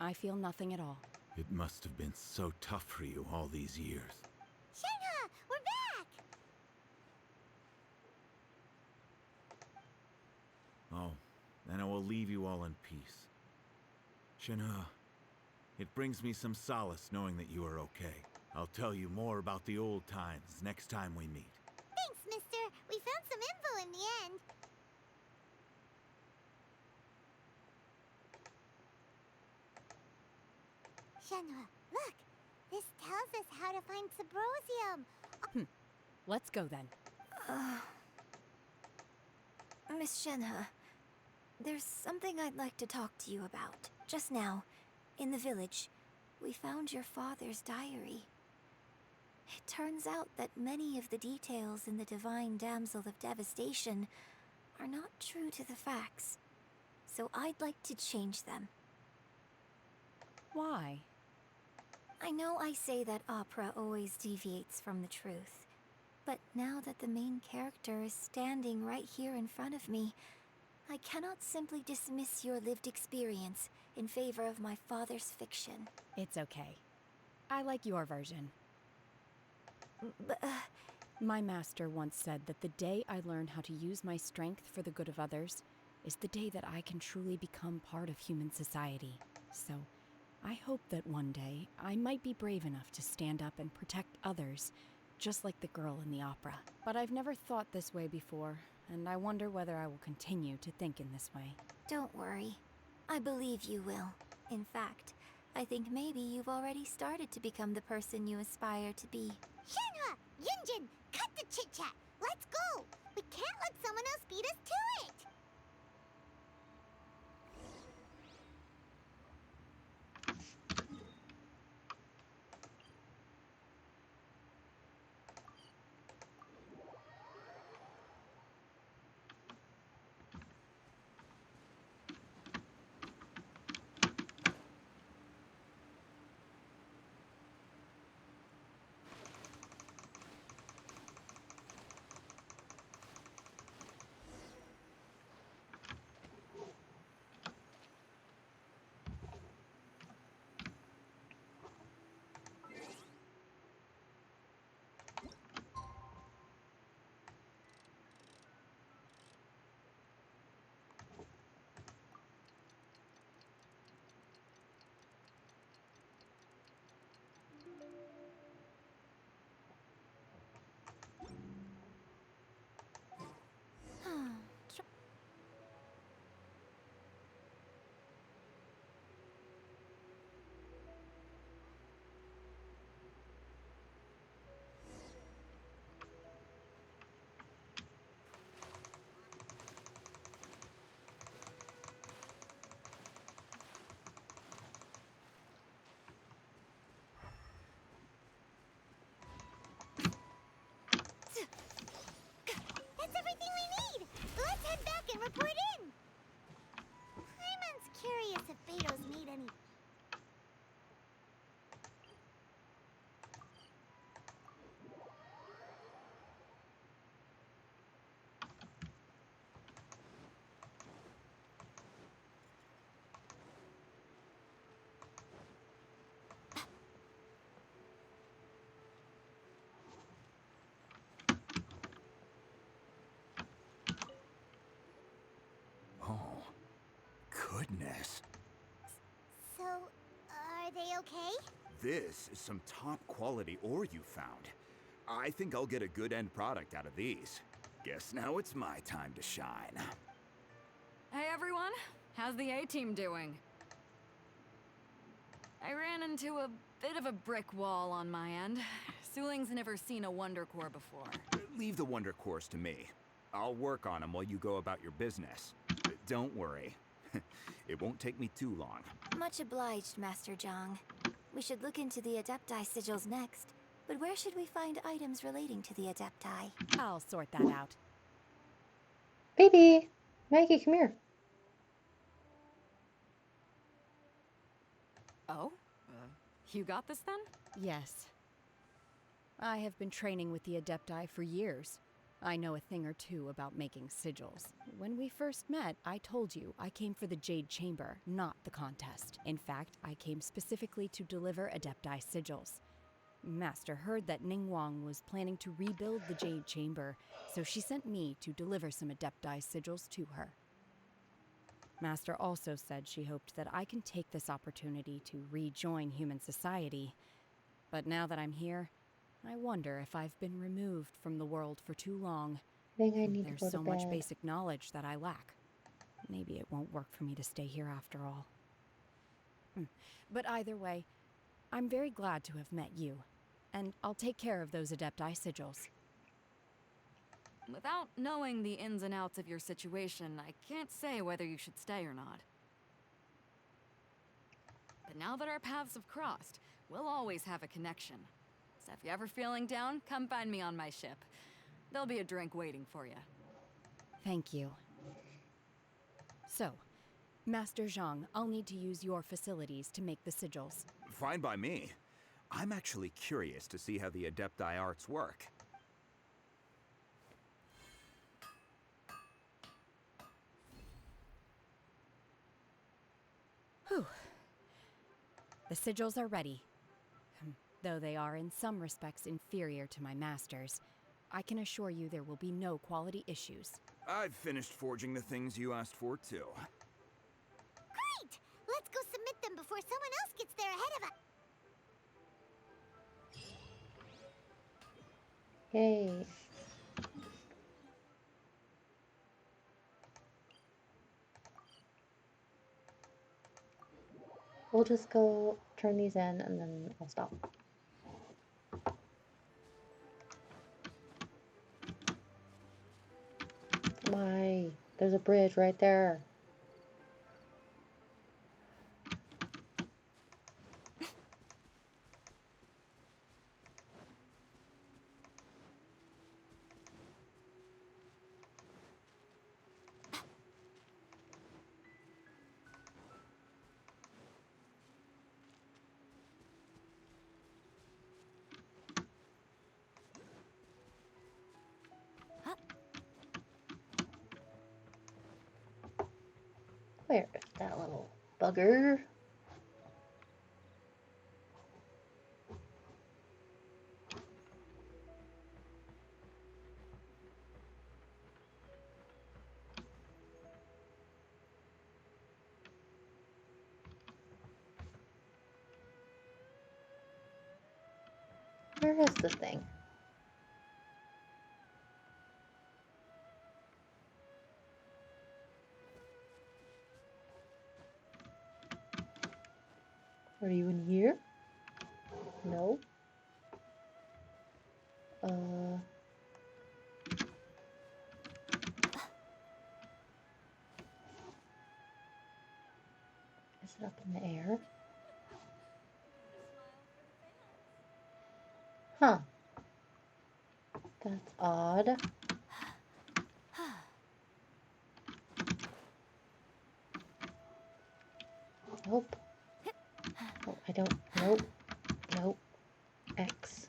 I feel nothing at all.
It must have been so tough for you all these years.
Shenhe, we're back!
Oh, then I will leave you all in peace.
Shinha, it brings me some solace knowing that you are okay. I'll tell you more about the old times next time we meet.
Thanks, mister. We found some info in the end. Shenhua, look! This tells us how to find Subrosium.
Let's go then.
Miss Shenhe, there's something I'd like to talk to you about. Just now, in the village, we found your father's diary. It turns out that many of the details in the Divine Damsel of Devastation are not true to the facts. So I'd like to change them.
Why?
I know I say that opera always deviates from the truth, but now that the main character is standing right here in front of me, I cannot simply dismiss your lived experience in favor of my father's fiction.
It's okay. I like your version.
But,
My master once said that the day I learn how to use my strength for the good of others is the day that I can truly become part of human society. So, I hope that one day I might be brave enough to stand up and protect others, just like the girl in the opera. But I've never thought this way before, and I wonder whether I will continue to think in this way.
don't worry. I believe you will. In fact, I think maybe you've already started to become the person you aspire to be.
Shenhua! Yunjin! Cut the chit-chat! Let's go! We can't let someone else beat us to it! That's everything we need! Let's head back and report in! Paimon's curious if Beto's made any...
Oh, goodness.
So, are they okay?
This is some top quality ore you found. I think I'll get a good end product out of these. Guess now it's my time to shine.
Hey everyone, how's the A-team doing? I ran into a bit of a brick wall on my end. Suling's never seen a Wonder Core before.
Leave the Wonder Cores to me. I'll work on them while you go about your business. Don't worry. It won't take me too long.
Much obliged, Master Zhang. We should look into the Adepti sigils next. But where should we find items relating to the Adepti?
I'll sort that out.
Baby! Maggie, come here.
Oh? You got this then?
Yes. I have been training with the Adepti for years. I know a thing or two about making sigils. When we first met, I told you I came for the Jade Chamber, not the contest. In fact, I came specifically to deliver Adepti sigils. Master heard that Ningguang was planning to rebuild the Jade Chamber, so she sent me to deliver some Adepti sigils to her. Master also said she hoped that I can take this opportunity to rejoin human society. But now that I'm here, I wonder if I've been removed from the world for too long.
I think I need to
There's
go to
so much
bed.
basic knowledge that I lack. Maybe it won't work for me to stay here after all. But either way, I'm very glad to have met you, and I'll take care of those Adepti sigils.
Without knowing the ins and outs of your situation, I can't say whether you should stay or not. But now that our paths have crossed, we'll always have a connection. So if you're ever feeling down, come find me on my ship. There'll be a drink waiting for you.
Thank you. So, Master Zhang, I'll need to use your facilities to make the sigils.
Fine by me. I'm actually curious to see how the Adepti arts work.
Whew. The sigils are ready. Though they are in some respects inferior to my master's, I can assure you there will be no quality issues.
I've finished forging the things you asked for, too.
Great! Let's go submit them before someone else gets there ahead of us.
Yay. We'll just go turn these in and then I'll stop. Why? There's a bridge right there. Where is that little bugger? Where is the thing? Are you in here? No. Is it up in the air? Huh. That's odd. Nope. Oh, I don't. Nope. Nope. X.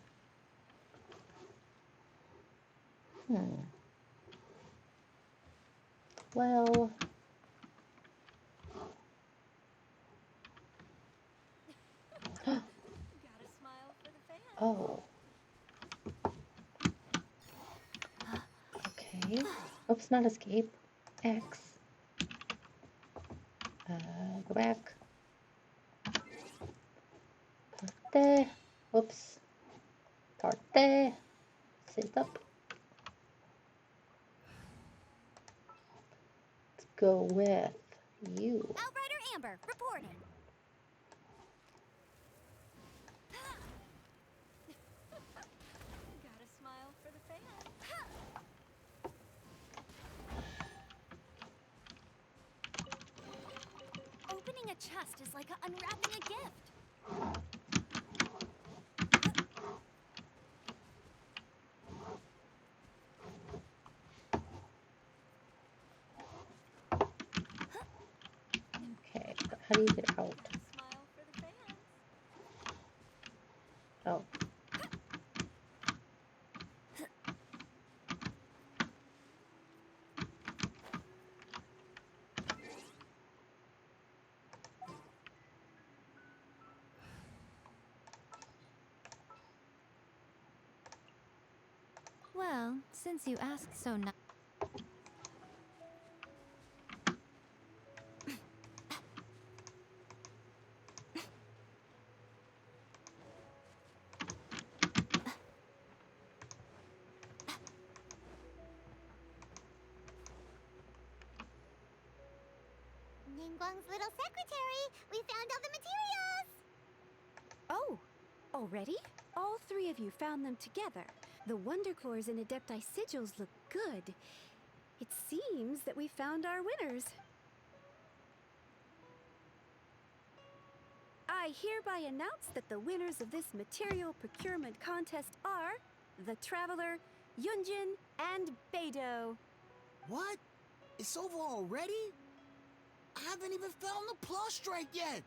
Well. Oh. Okay. Oops, not escape. X. Go back. Parte. Whoops. Parte. Sit up. Let's go with you.
Outrider Amber, reporting. Gotta smile for the fans. Opening a chest is like unwrapping a gift.
Okay, but how do you get out?
Smile for the fans.
Oh.
Well, since you asked so
Ningguang's little secretary. We found all the materials.
Oh, already? All three of you found them together. The Wonder Cores and Adepti sigils look good. It seems that we found our winners. I hereby announce that the winners of this material procurement contest are the Traveler, Yunjin, and Beidou.
What? It's over already? I haven't even found the plus strike yet.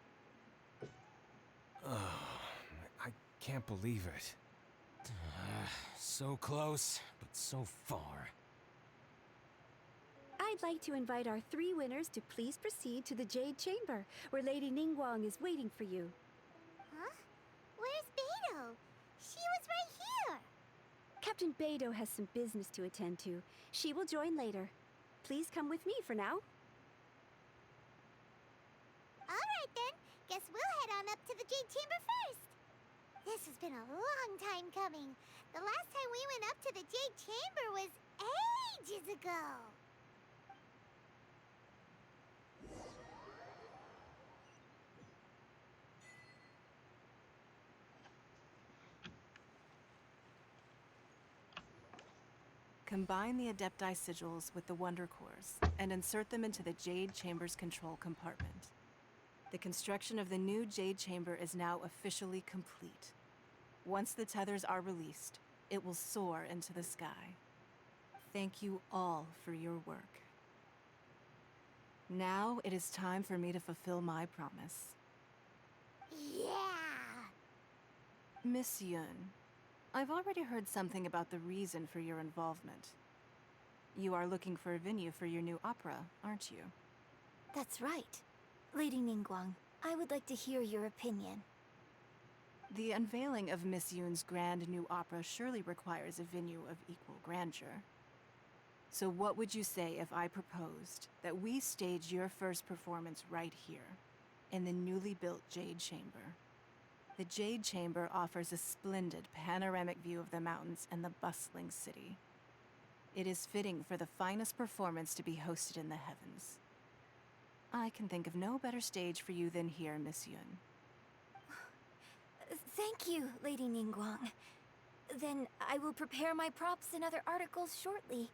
I can't believe it. So close, but so far.
I'd like to invite our three winners to please proceed to the Jade Chamber, where Lady Ningguang is waiting for you.
Huh? Where's Beidou? She was right here.
Captain Beidou has some business to attend to. She will join later. Please come with me for now.
All right then. Guess we'll head on up to the Jade Chamber first. This has been a long time coming. The last time we went up to the Jade Chamber was ages ago.
Combine the Adepti sigils with the Wonder Cores and insert them into the Jade Chamber's control compartment. The construction of the new Jade Chamber is now officially complete. Once the tethers are released, it will soar into the sky. Thank you all for your work. Now it is time for me to fulfill my promise.
Yeah!
Miss Yun, I've already heard something about the reason for your involvement. You are looking for a venue for your new opera, aren't you?
That's right. Lady Ningguang, I would like to hear your opinion.
The unveiling of Miss Yun's grand new opera surely requires a venue of equal grandeur. So what would you say if I proposed that we stage your first performance right here, in the newly built Jade Chamber? The Jade Chamber offers a splendid panoramic view of the mountains and the bustling city. It is fitting for the finest performance to be hosted in the heavens. I can think of no better stage for you than here, Miss Yun.
Thank you, Lady Ningguang. Then I will prepare my props and other articles shortly.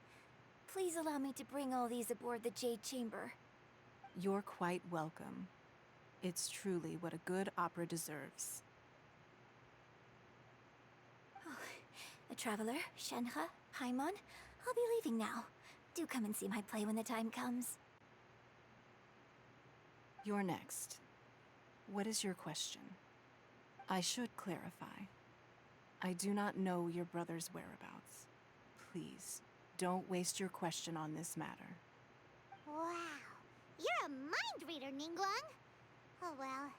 Please allow me to bring all these aboard the Jade Chamber.
You're quite welcome. It's truly what a good opera deserves.
A traveler, Shenhe, Paimon, I'll be leaving now. Do come and see my play when the time comes.
You're next. What is your question? I should clarify. I do not know your brother's whereabouts. Please, don't waste your question on this matter.
Wow. You're a mind reader, Ningguang. Oh well.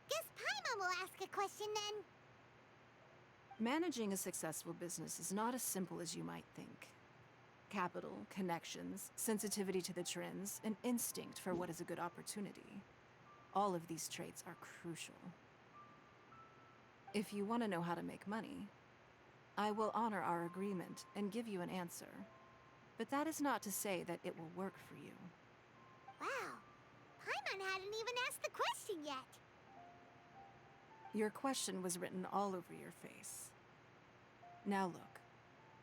Guess Paimon will ask a question then.
Managing a successful business is not as simple as you might think. Capital, connections, sensitivity to the trends, and instinct for what is a good opportunity. All of these traits are crucial. If you want to know how to make money, I will honor our agreement and give you an answer. But that is not to say that it will work for you.
Wow. Paimon hadn't even asked the question yet.
Your question was written all over your face. Now look,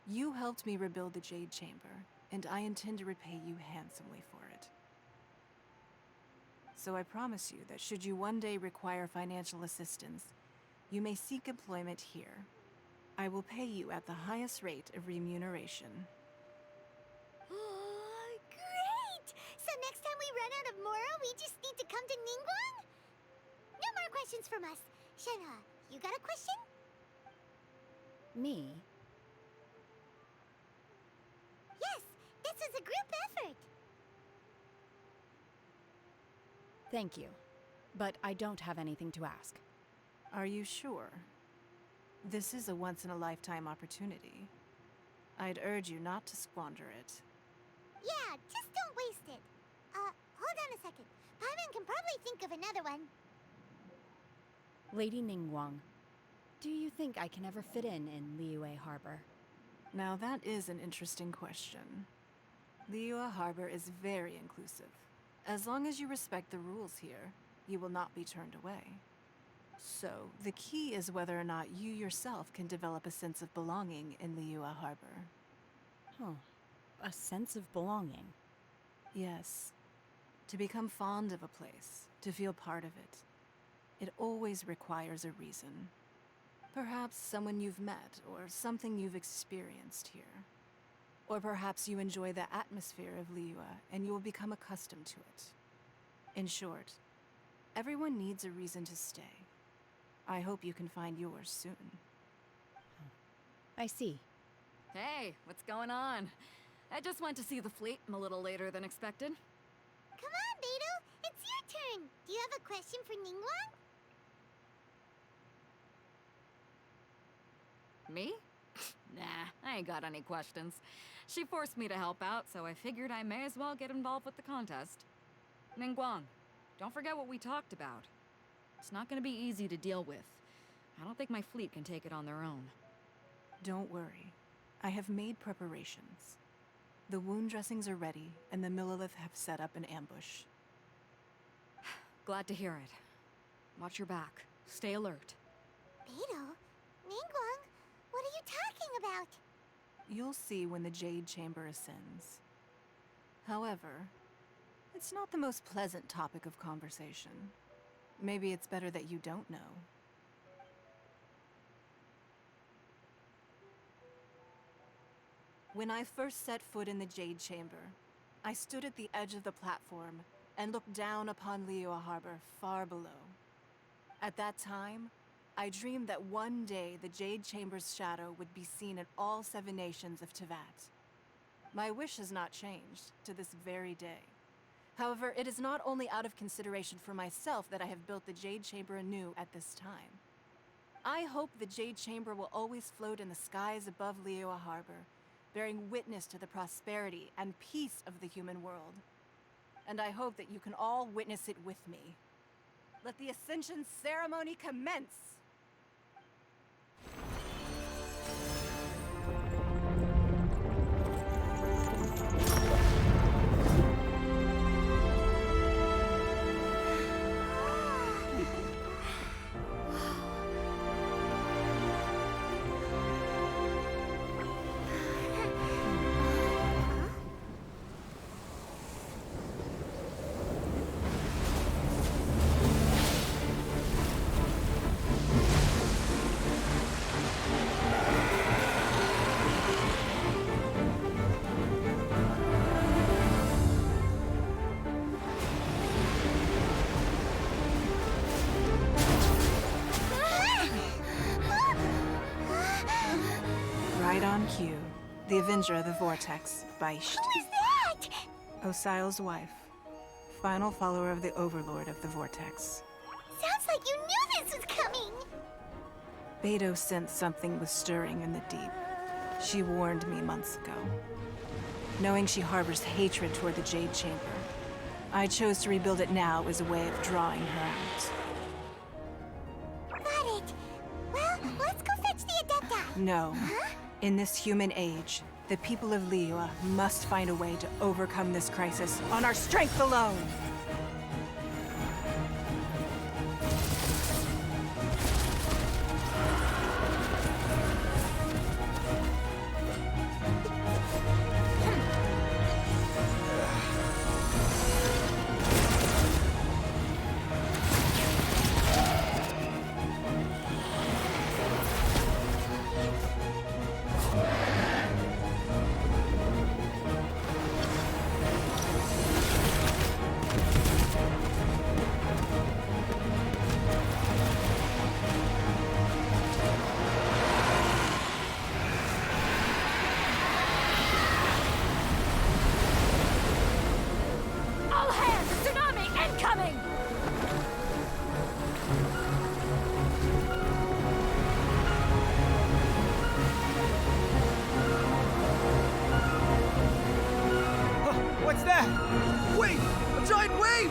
you helped me rebuild the Jade Chamber, and I intend to repay you handsomely for it. So I promise you that should you one day require financial assistance, you may seek employment here. I will pay you at the highest rate of remuneration.
Great! So next time we run out of Mora, we just need to come to Ningguang? No more questions from us. Shenhe, you got a question?
Me?
Yes, this is a group effort.
Thank you. But I don't have anything to ask.
Are you sure? This is a once-in-a-lifetime opportunity. I'd urge you not to squander it.
Yeah, just don't waste it. Hold on a second. Paimon can probably think of another one.
Lady Ningguang, do you think I can ever fit in Liyue Harbor?
Now that is an interesting question. Liyue Harbor is very inclusive. As long as you respect the rules here, you will not be turned away. So, the key is whether or not you yourself can develop a sense of belonging in Liyue Harbor.
Huh. A sense of belonging.
Yes. To become fond of a place, to feel part of it, it always requires a reason. Perhaps someone you've met, or something you've experienced here. Or perhaps you enjoy the atmosphere of Liyue, and you will become accustomed to it. In short, everyone needs a reason to stay. I hope you can find yours soon.
I see.
Hey, what's going on? I just went to see the fleet. I'm a little later than expected.
Come on, Beidou. It's your turn. Do you have a question for Ningguang?
Me? Nah, I ain't got any questions. She forced me to help out, so I figured I may as well get involved with the contest. Ningguang, don't forget what we talked about. It's not gonna be easy to deal with. I don't think my fleet can take it on their own.
Don't worry. I have made preparations. The wound dressings are ready, and the Millilith have set up an ambush.
Glad to hear it. Watch your back. Stay alert.
Beidou? Ningguang? What are you talking about?
You'll see when the Jade Chamber ascends. However, it's not the most pleasant topic of conversation. Maybe it's better that you don't know. When I first set foot in the Jade Chamber, I stood at the edge of the platform and looked down upon Liyue Harbor far below. At that time, I dreamed that one day the Jade Chamber's shadow would be seen in all 7 nations of Teyvat. My wish has not changed to this very day. However, it is not only out of consideration for myself that I have built the Jade Chamber anew at this time. I hope the Jade Chamber will always float in the skies above Liyue Harbor, bearing witness to the prosperity and peace of the human world. And I hope that you can all witness it with me. Let the Ascension ceremony commence! Right on cue. The Avenger of the Vortex, Beisht.
Who is that?
Osial's wife. Final follower of the Overlord of the Vortex.
Sounds like you knew this was coming.
Beidou sensed something was stirring in the deep. She warned me months ago. Knowing she harbors hatred toward the Jade Chamber, I chose to rebuild it now as a way of drawing her out.
Got it. Well, let's go fetch the Adepti.
No.
Huh?
In this human age, the people of Liyue must find a way to overcome this crisis on our strength alone!
All hands! Tsunami incoming!
What's that? Wait! A giant wave!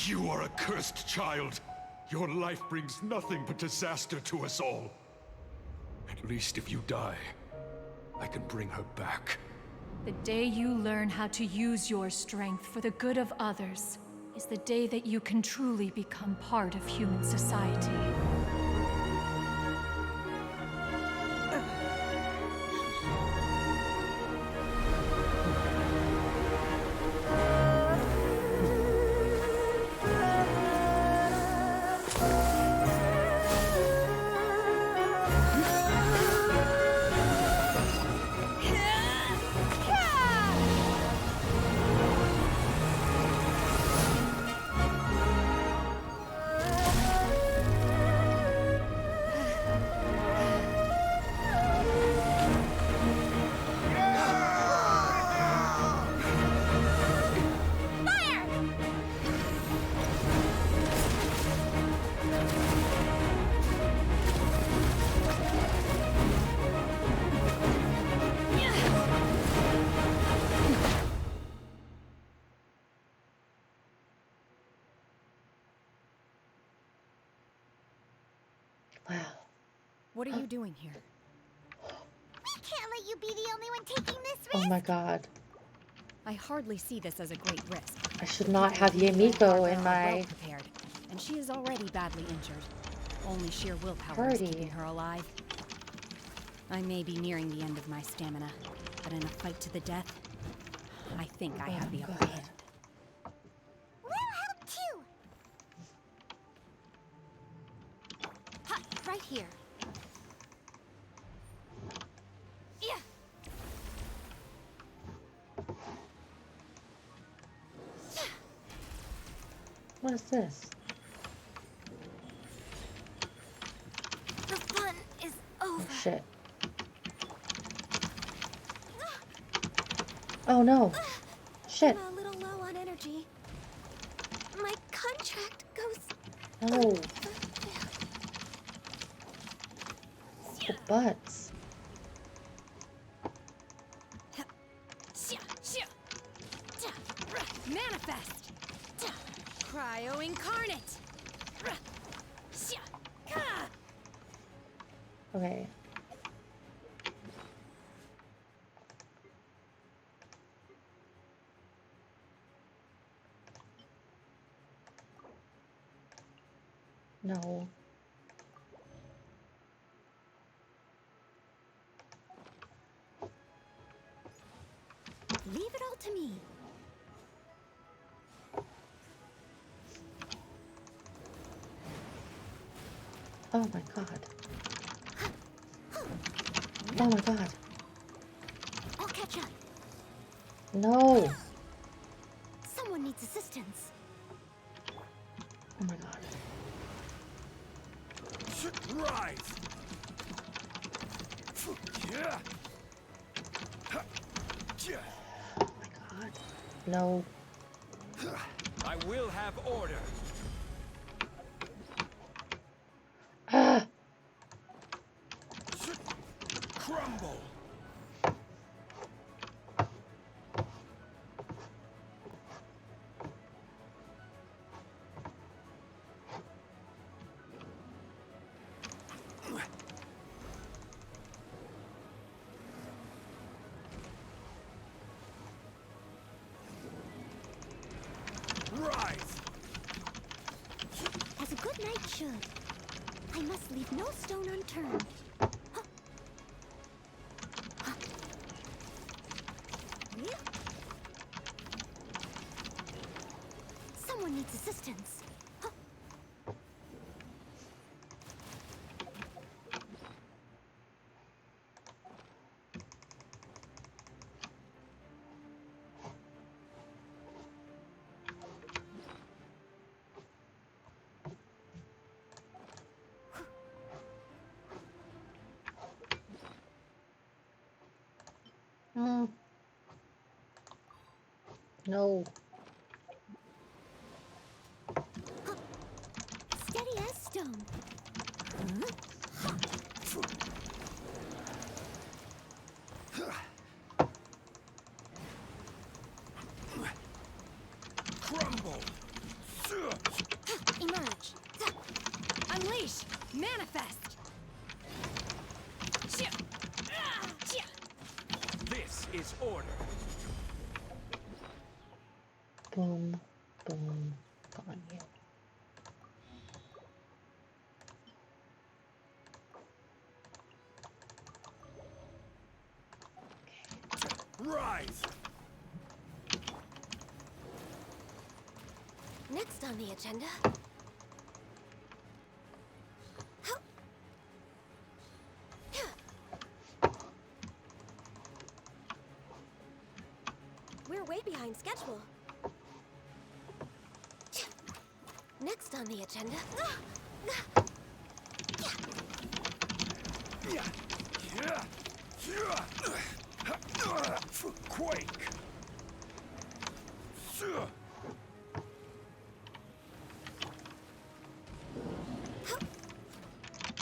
You are a cursed child. Your life brings nothing but disaster to us all. At least if you die, I can bring her back.
The day you learn how to use your strength for the good of others is the day that you can truly become part of human society.
Wow.
What are you doing here?
We can't let you be the only one taking this risk.
Oh my god.
I hardly see this as a great risk.
I should not have Yamiko in my
well prepared, and she is already badly injured. Only sheer willpower
party.
is keeping her alive. I may be nearing the end of my stamina, but in a fight to the death, I think I have the upper hand.
We'll help too.
Ha! Right here. Yeah.
What is this?
The fun is over.
Oh shit. Oh no. Shit.
I'm a little low on energy. My contract goes.
No. The butts.
Manifest! Cryo incarnate!
Okay. No.
Leave it all to me.
Oh my god. Oh my god.
I'll catch up.
No.
Someone needs assistance.
Oh my god.
Rise! Yeah.
Oh my god. No.
I will have order.
Ah!
Crumble! Rise!
As a good knight should. I must leave no stone unturned. Yeah. Someone needs assistance.
No.
Steady as stone.
Crumble!
Rise!
Next on the agenda... We're way behind schedule. Next on the agenda...
Quake!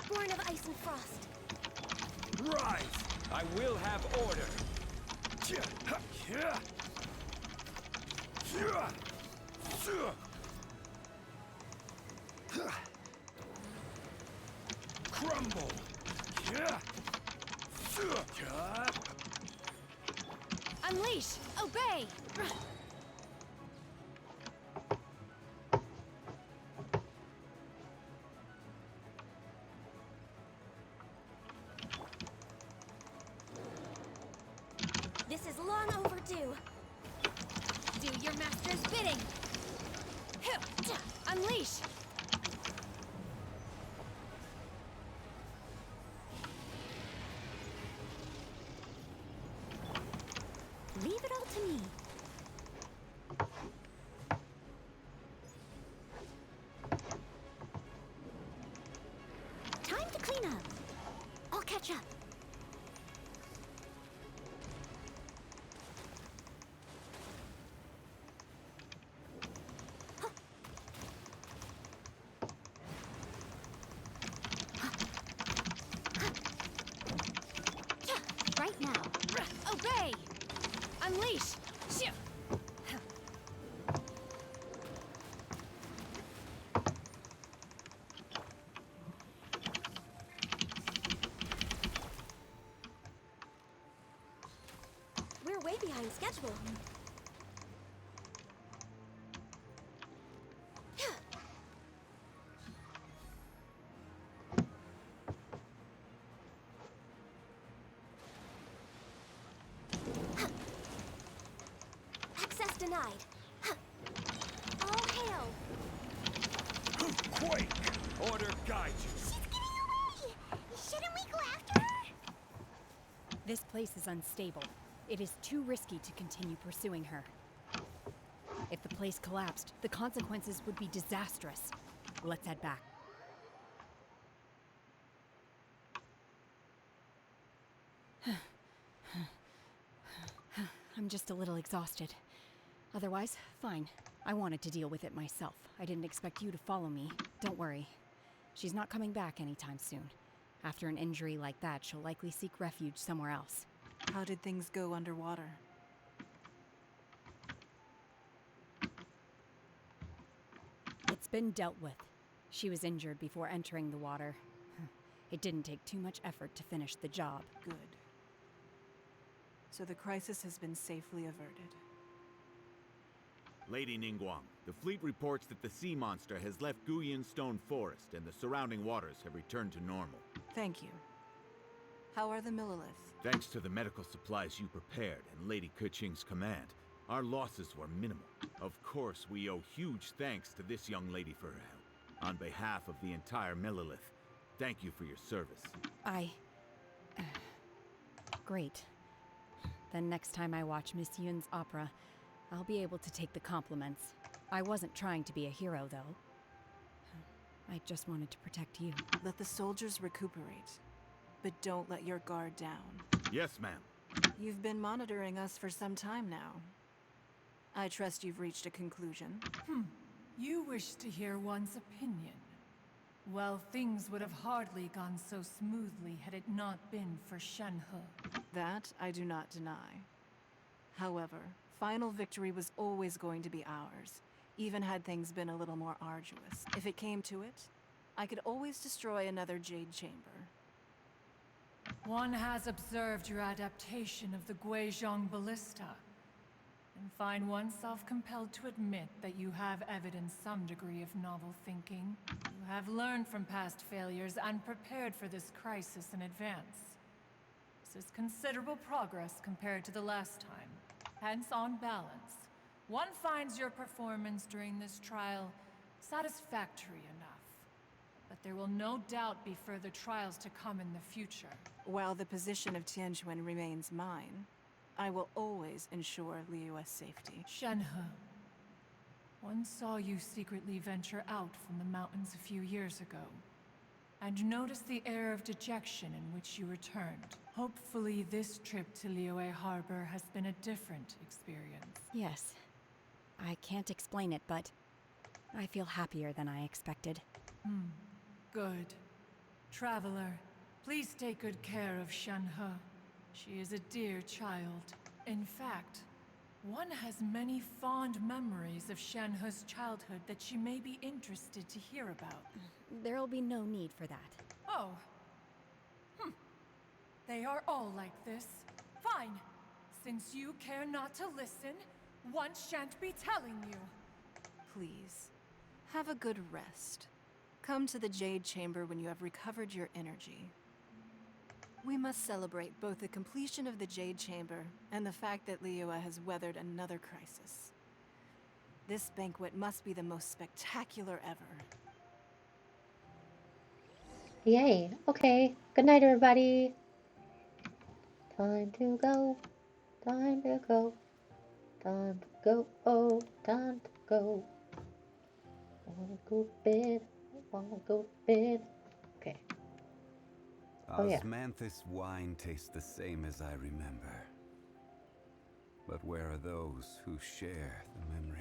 Born of ice and frost.
Rise! I will have order! Crumble!
Unleash! Obey!
This is long overdue. Do your master's bidding.
Unleash!
Leave it all to me. Time to clean up. I'll catch up. Right now.
Obey! Unleash!
We're way behind schedule. Access denied. All hail.
Quake! Order guide you!
She's getting away! Shouldn't we go after her?
This place is unstable. It is too risky to continue pursuing her. If the place collapsed, the consequences would be disastrous. Let's head back. I'm just a little exhausted. Otherwise, fine. I wanted to deal with it myself. I didn't expect you to follow me. Don't worry. She's not coming back anytime soon. After an injury like that, she'll likely seek refuge somewhere else.
How did things go underwater?
It's been dealt with. She was injured before entering the water. It didn't take too much effort to finish the job.
Good. So the crisis has been safely averted.
Lady Ningguang, the fleet reports that the sea monster has left Guyan Stone Forest and the surrounding waters have returned to normal.
Thank you. How are the Millilith?
Thanks to the medical supplies you prepared and Lady Keqing's command, our losses were minimal. Of course, we owe huge thanks to this young lady for her help. On behalf of the entire Millilith, thank you for your service.
Great. Then next time I watch Miss Yun's opera, I'll be able to take the compliments. I wasn't trying to be a hero, though. I just wanted to protect you.
Let the soldiers recuperate, but don't let your guard down.
Yes, ma'am.
You've been monitoring us for some time now. I trust you've reached a conclusion.
You wish to hear one's opinion. Well, things would have hardly gone so smoothly had it not been for Shenhe.
That I do not deny. However, final victory was always going to be ours, even had things been a little more arduous. If it came to it, I could always destroy another Jade Chamber.
One has observed your adaptation of the Guizhong Ballista, and find oneself compelled to admit that you have evidenced some degree of novel thinking. You have learned from past failures and prepared for this crisis in advance. This is considerable progress compared to the last time. Hence, on balance, one finds your performance during this trial satisfactory enough. But there will no doubt be further trials to come in the future.
While the position of Tianjuan remains mine, I will always ensure Liyue's safety.
Shenhe, one saw you secretly venture out from the mountains a few years ago, and noticed the air of dejection in which you returned. Hopefully this trip to Liyue Harbor has been a different experience.
Yes. I can't explain it, but I feel happier than I expected.
Good. Traveler, please take good care of Shenhe. She is a dear child. In fact, one has many fond memories of Shenhe's childhood that she may be interested to hear about.
There'll be no need for that.
Oh. They are all like this. Fine. Since you care not to listen, one shan't be telling you.
Please, have a good rest. Come to the Jade Chamber when you have recovered your energy. We must celebrate both the completion of the Jade Chamber and the fact that Liyue has weathered another crisis. This banquet must be the most spectacular ever.
Yay. Okay. Good night, everybody. Time to go. Time to go. Time to go. Oh, time to go. I wanna go to bed. I wanna go to bed. Okay. Oh, yeah.
Osmanthus wine tastes the same as I remember. But where are those who share the memory?